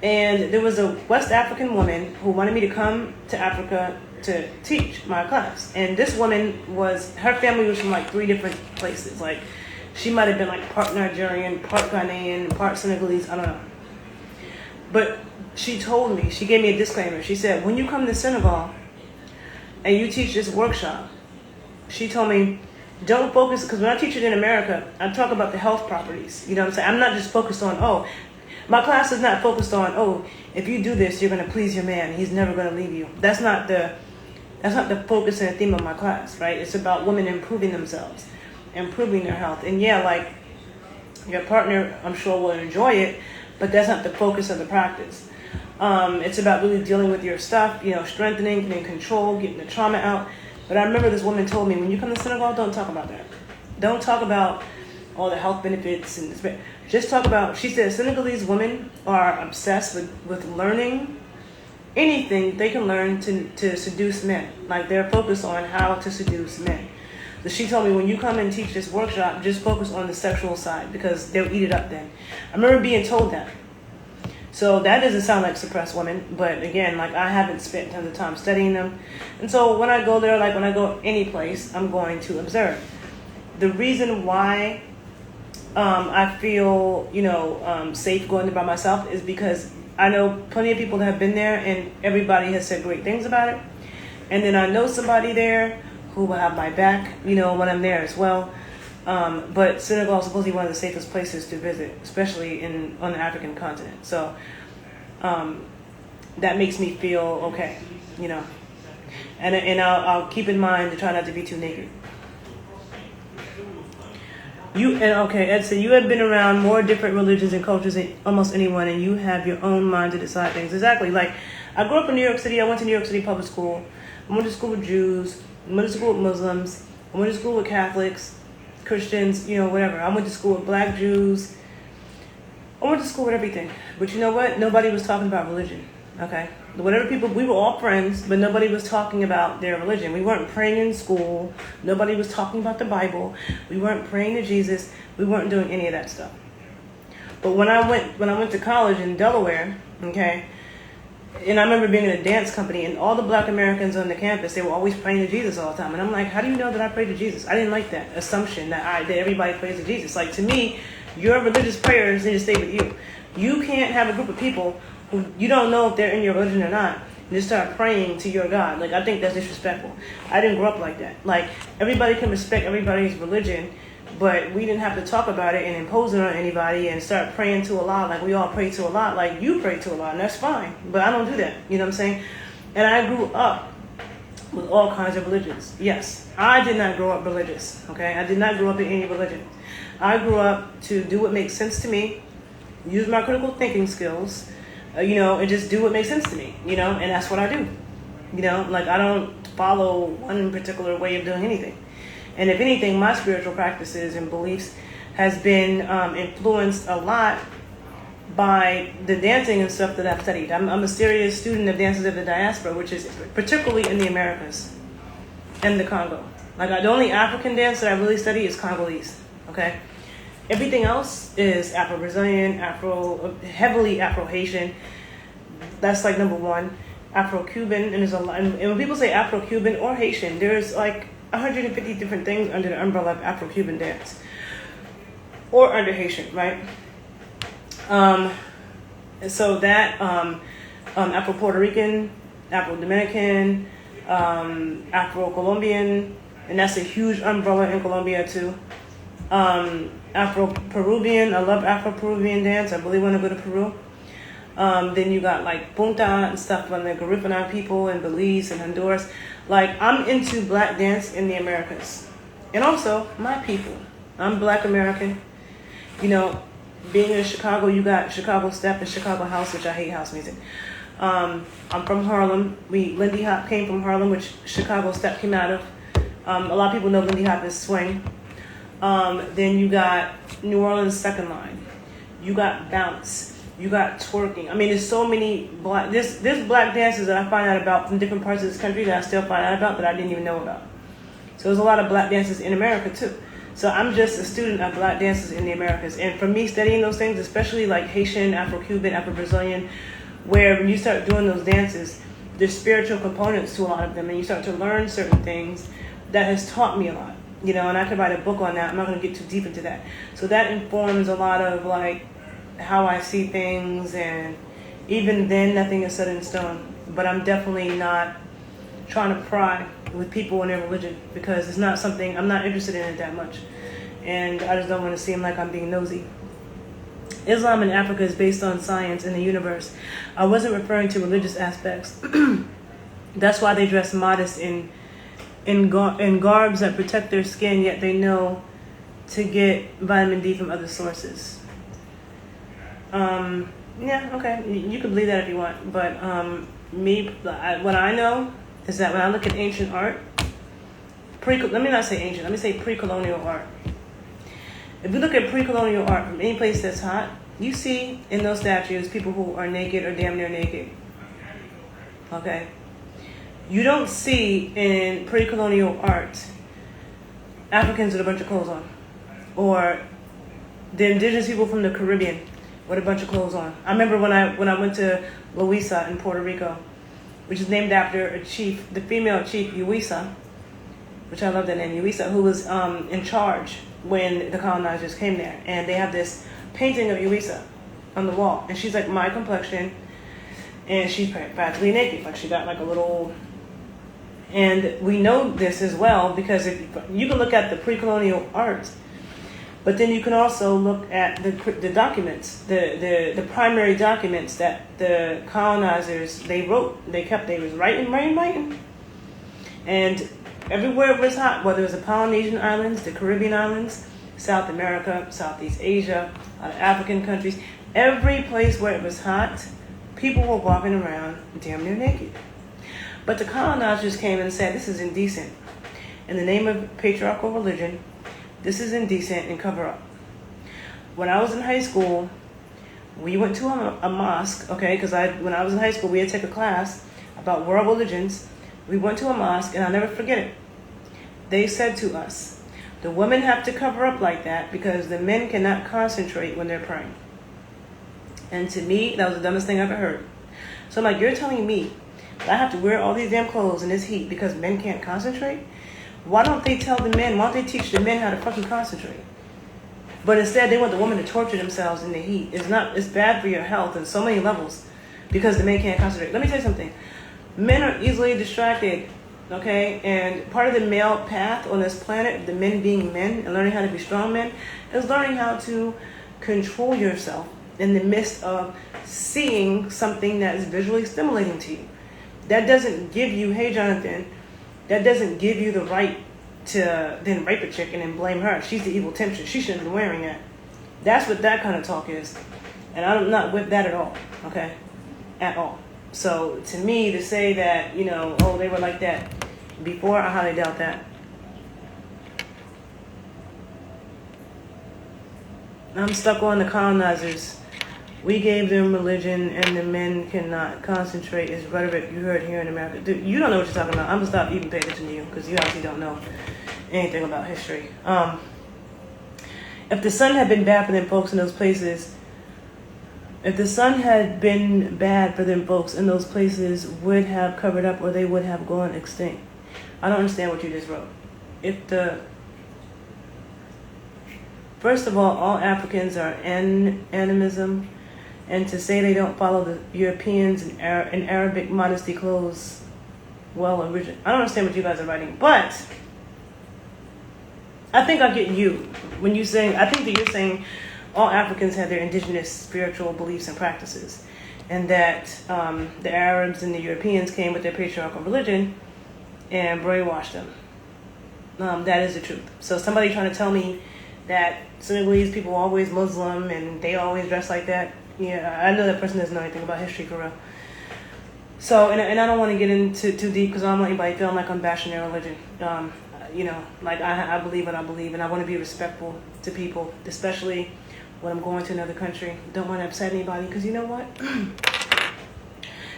And there was a West African woman who wanted me to come to Africa to teach my class. And this woman her family was from like 3 different places. Like, she might have been like part Nigerian, part Ghanaian, part Senegalese, I don't know. But she gave me a disclaimer. She said, when you come to Senegal and you teach this workshop, she told me, don't focus, because when I teach it in America, I talk about the health properties. You know what I'm saying? I'm not just focused on, my class is not focused on, if you do this, you're going to please your man. He's never going to leave you. That's not the focus and the theme of my class, right? It's about women improving themselves, improving their health. And yeah, like, your partner, I'm sure, will enjoy it, but that's not the focus of the practice. It's about really dealing with your stuff, strengthening, getting control, getting the trauma out. But I remember this woman told me, when you come to Senegal, don't talk about that. Don't talk about all the health benefits. Just talk about, she said, Senegalese women are obsessed with learning anything they can learn to seduce men. Like, they're focused on how to seduce men. So she told me, when you come and teach this workshop, just focus on the sexual side, because they'll eat it up then. I remember being told that. So that doesn't sound like suppressed women, but again, like, I haven't spent tons of time studying them. And so when I go there, like when I go any place, I'm going to observe. The reason why I feel, safe going there by myself is because I know plenty of people that have been there and everybody has said great things about it. And then I know somebody there who will have my back, when I'm there as well. But Senegal is supposedly one of the safest places to visit, especially on the African continent. So that makes me feel okay, And I'll keep in mind to try not to be too naked. Ed said, you have been around more different religions and cultures than almost anyone, and you have your own mind to decide things. Exactly. Like, I grew up in New York City. I went to New York City public school. I went to school with Jews. I went to school with Muslims. I went to school with Catholics, Christians, whatever. I went to school with Black Jews. I went to school with everything. But you know what? Nobody was talking about religion, okay? We were all friends, but nobody was talking about their religion. We weren't praying in school. Nobody was talking about the Bible. We weren't praying to Jesus. We weren't doing any of that stuff. But when I went to college in Delaware, okay, and I remember being in a dance company, and all the Black Americans on the campus, they were always praying to Jesus all the time. And I'm like, how do you know that I pray to Jesus? I didn't like that assumption that everybody prays to Jesus. Like, to me, your religious prayers need to stay with you. You can't have a group of people who you don't know if they're in your religion or not, and just start praying to your God. Like, I think that's disrespectful. I didn't grow up like that. Like, everybody can respect everybody's religion, but we didn't have to talk about it and impose it on anybody and start praying to Allah like we all pray to Allah. Like, you pray to Allah, and that's fine. But I don't do that. You know what I'm saying? And I grew up with all kinds of religions. Yes, I did not grow up religious. Okay? I did not grow up in any religion. I grew up to do what makes sense to me, use my critical thinking skills, and just do what makes sense to me, and that's what I do. Like, I don't follow one particular way of doing anything. And if anything, my spiritual practices and beliefs has been influenced a lot by the dancing and stuff that I've studied. I'm a serious student of dances of the diaspora, which is particularly in the Americas and the Congo. Like, the only African dance that I really study is Congolese, okay? Everything else is Afro-Brazilian, heavily Afro-Haitian. That's like number one. Afro-Cuban, and there's a lot. And when people say Afro-Cuban or Haitian, there's like 150 different things under the umbrella of Afro-Cuban dance, or under Haitian, right? And so that Afro-Puerto Rican, Afro-Dominican, Afro-Colombian, and that's a huge umbrella in Colombia too. Afro-Peruvian, I love Afro-Peruvian dance. I really want to go to Peru. Then you got like Punta and stuff from the Garifuna people in Belize and Honduras. Like, I'm into Black dance in the Americas. And also, my people. I'm Black American. Being in Chicago, you got Chicago Step and Chicago House, which I hate house music. I'm from Harlem. Lindy Hop came from Harlem, which Chicago Step came out of. A lot of people know Lindy Hop is swing. Then you got New Orleans second line. You got bounce. You got twerking. I mean, there's so many there's black dances that I find out about from different parts of this country that I still find out about that I didn't even know about. So there's a lot of black dances in America too. So I'm just a student of Black dances in the Americas. And for me, studying those things, especially like Haitian, Afro-Cuban, Afro-Brazilian, where when you start doing those dances, there's spiritual components to a lot of them, and you start to learn certain things that has taught me a lot. You know, and I could write a book on that. I'm not going to get too deep into that. So that informs a lot of like how I see things, and even then, nothing is set in stone. But I'm definitely not trying to pry with people and their religion, because it's not something, I'm not interested in it that much. And I just don't want to seem like I'm being nosy. Islam in Africa is based on science and the universe. I wasn't referring to religious aspects. That's why they dress modest in garbs that protect their skin, yet they know to get vitamin D from other sources. Yeah, okay, you can believe that if you want, but what I know is that when I look at ancient art, let me not say ancient, let me say pre-colonial art. If you look at pre-colonial art from any place that's hot, you see in those statues people who are naked or damn near naked. Okay? You don't see in pre-colonial art Africans with a bunch of clothes on, or the indigenous people from the Caribbean with a bunch of clothes on. I remember when I went to Loíza in Puerto Rico, which is named after a chief, the female chief Yuisa, which I love that name, Yuisa, who was in charge when the colonizers came there. And they have this painting of Yuisa on the wall, and she's like my complexion, and she's practically naked, like she got like a little. And we know this as well because if you can look at the pre-colonial art, but then you can also look at the documents, the primary documents that the colonizers, they wrote, they was writing. And everywhere it was hot, whether it was the Polynesian islands, the Caribbean islands, South America, Southeast Asia, African countries, every place where it was hot, people were walking around damn near naked. But the colonizers came and said, this is indecent. In the name of patriarchal religion, this is indecent and cover up. When I was in high school, we went to a mosque, okay, because when I was in high school, we had to take a class about world religions. We went to a mosque, and I'll never forget it. They said to us, the women have to cover up like that because the men cannot concentrate when they're praying. And to me, that was the dumbest thing I ever heard. So I'm like, you're telling me that I have to wear all these damn clothes in this heat because men can't concentrate? Why don't they tell the men, why don't they teach the men how to fucking concentrate? But instead, they want the women to torture themselves in the heat. It's bad for your health on so many levels because the men can't concentrate. Let me tell you something. Men are easily distracted, okay? And part of the male path on this planet, the men being men and learning how to be strong men, is learning how to control yourself in the midst of seeing something that is visually stimulating to you. That doesn't give you, hey Jonathan, that doesn't give you the right to then rape a chick and then blame her. She's the evil temptress. She shouldn't be wearing that. That's what that kind of talk is. And I'm not with that at all, okay? At all. So to me, to say that, oh, they were like that before, I highly doubt that. I'm stuck on the colonizers. We gave them religion and the men cannot concentrate is rhetoric you heard here in America. Dude, you don't know what you're talking about. I'm going to stop even paying attention to you because you obviously don't know anything about history. If the sun had been bad for them folks in those places, would have covered up or they would have gone extinct. I don't understand what you just wrote. First of all Africans are animism. And to say they don't follow the Europeans in Arabic modesty clothes, well, original. I don't understand what you guys are writing, but I think I get you when you say. I think that you're saying all Africans have their indigenous spiritual beliefs and practices, and that the Arabs and the Europeans came with their patriarchal religion and brainwashed them. That is the truth. So somebody trying to tell me that Senegalese people are always Muslim and they always dress like that. Yeah, I know that person doesn't know anything about history for real. So, and I don't want to get into too deep because I don't want anybody feeling like I'm bashing their religion. Like I believe what I believe, and I want to be respectful to people, especially when I'm going to another country. Don't want to upset anybody because you know what?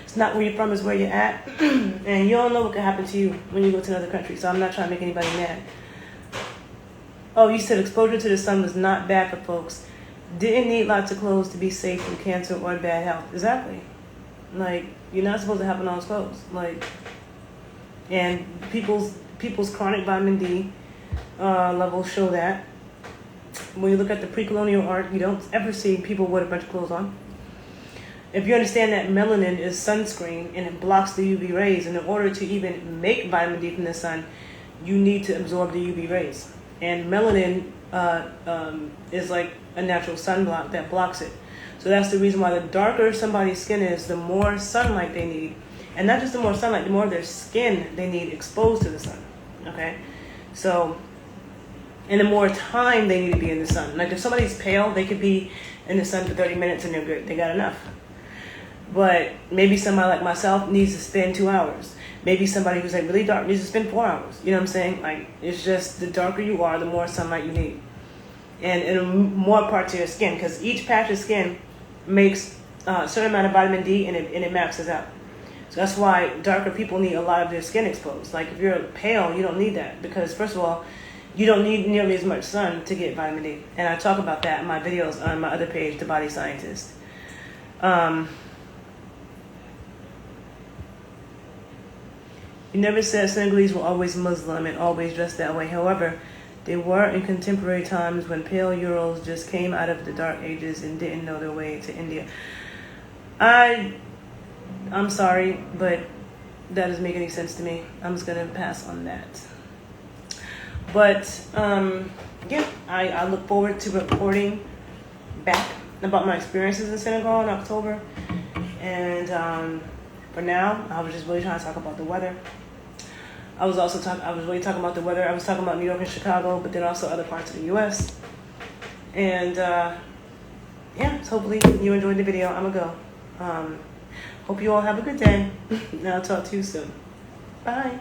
It's not where you're from, it's where you're at. And you don't know what could happen to you when you go to another country. So I'm not trying to make anybody mad. Oh, you said exposure to the sun was not bad for folks. Didn't need lots of clothes to be safe from cancer or bad health. Exactly. Like, you're not supposed to have on those clothes. Like, and people's chronic vitamin D levels show that. When you look at the pre-colonial art, you don't ever see people with a bunch of clothes on. If you understand that melanin is sunscreen and it blocks the UV rays, and in order to even make vitamin D from the sun, you need to absorb the UV rays. And melanin is like a natural sunblock that blocks it. So that's the reason why the darker somebody's skin is, the more sunlight they need. And not just the more sunlight, the more their skin they need exposed to the sun. Okay? So, and the more time they need to be in the sun. Like if somebody's pale, they could be in the sun for 30 minutes and they're good. They got enough. But maybe somebody like myself needs to spend 2 hours. Maybe somebody who's like really dark needs to spend 4 hours. You know what I'm saying? Like, it's just the darker you are, the more sunlight you need. And in more parts of your skin, because each patch of skin makes a certain amount of vitamin D and it maxes out. So that's why darker people need a lot of their skin exposed. Like if you're pale, you don't need that, because first of all, you don't need nearly as much sun to get vitamin D. And I talk about that in my videos on my other page, The Body Scientist. You never said Senegalese were always Muslim and always dressed that way. However, they were in contemporary times when pale Euros just came out of the dark ages and didn't know their way to India. I'm sorry, but that doesn't make any sense to me. I'm just going to pass on that. But, yeah, I look forward to reporting back about my experiences in Senegal in October. And for now, I was just really trying to talk about the weather. I was really talking about the weather. I was talking about New York and Chicago, but then also other parts of the U.S. And, yeah, so hopefully you enjoyed the video. I'm going to go. Hope you all have a good day. And I'll talk to you soon. Bye.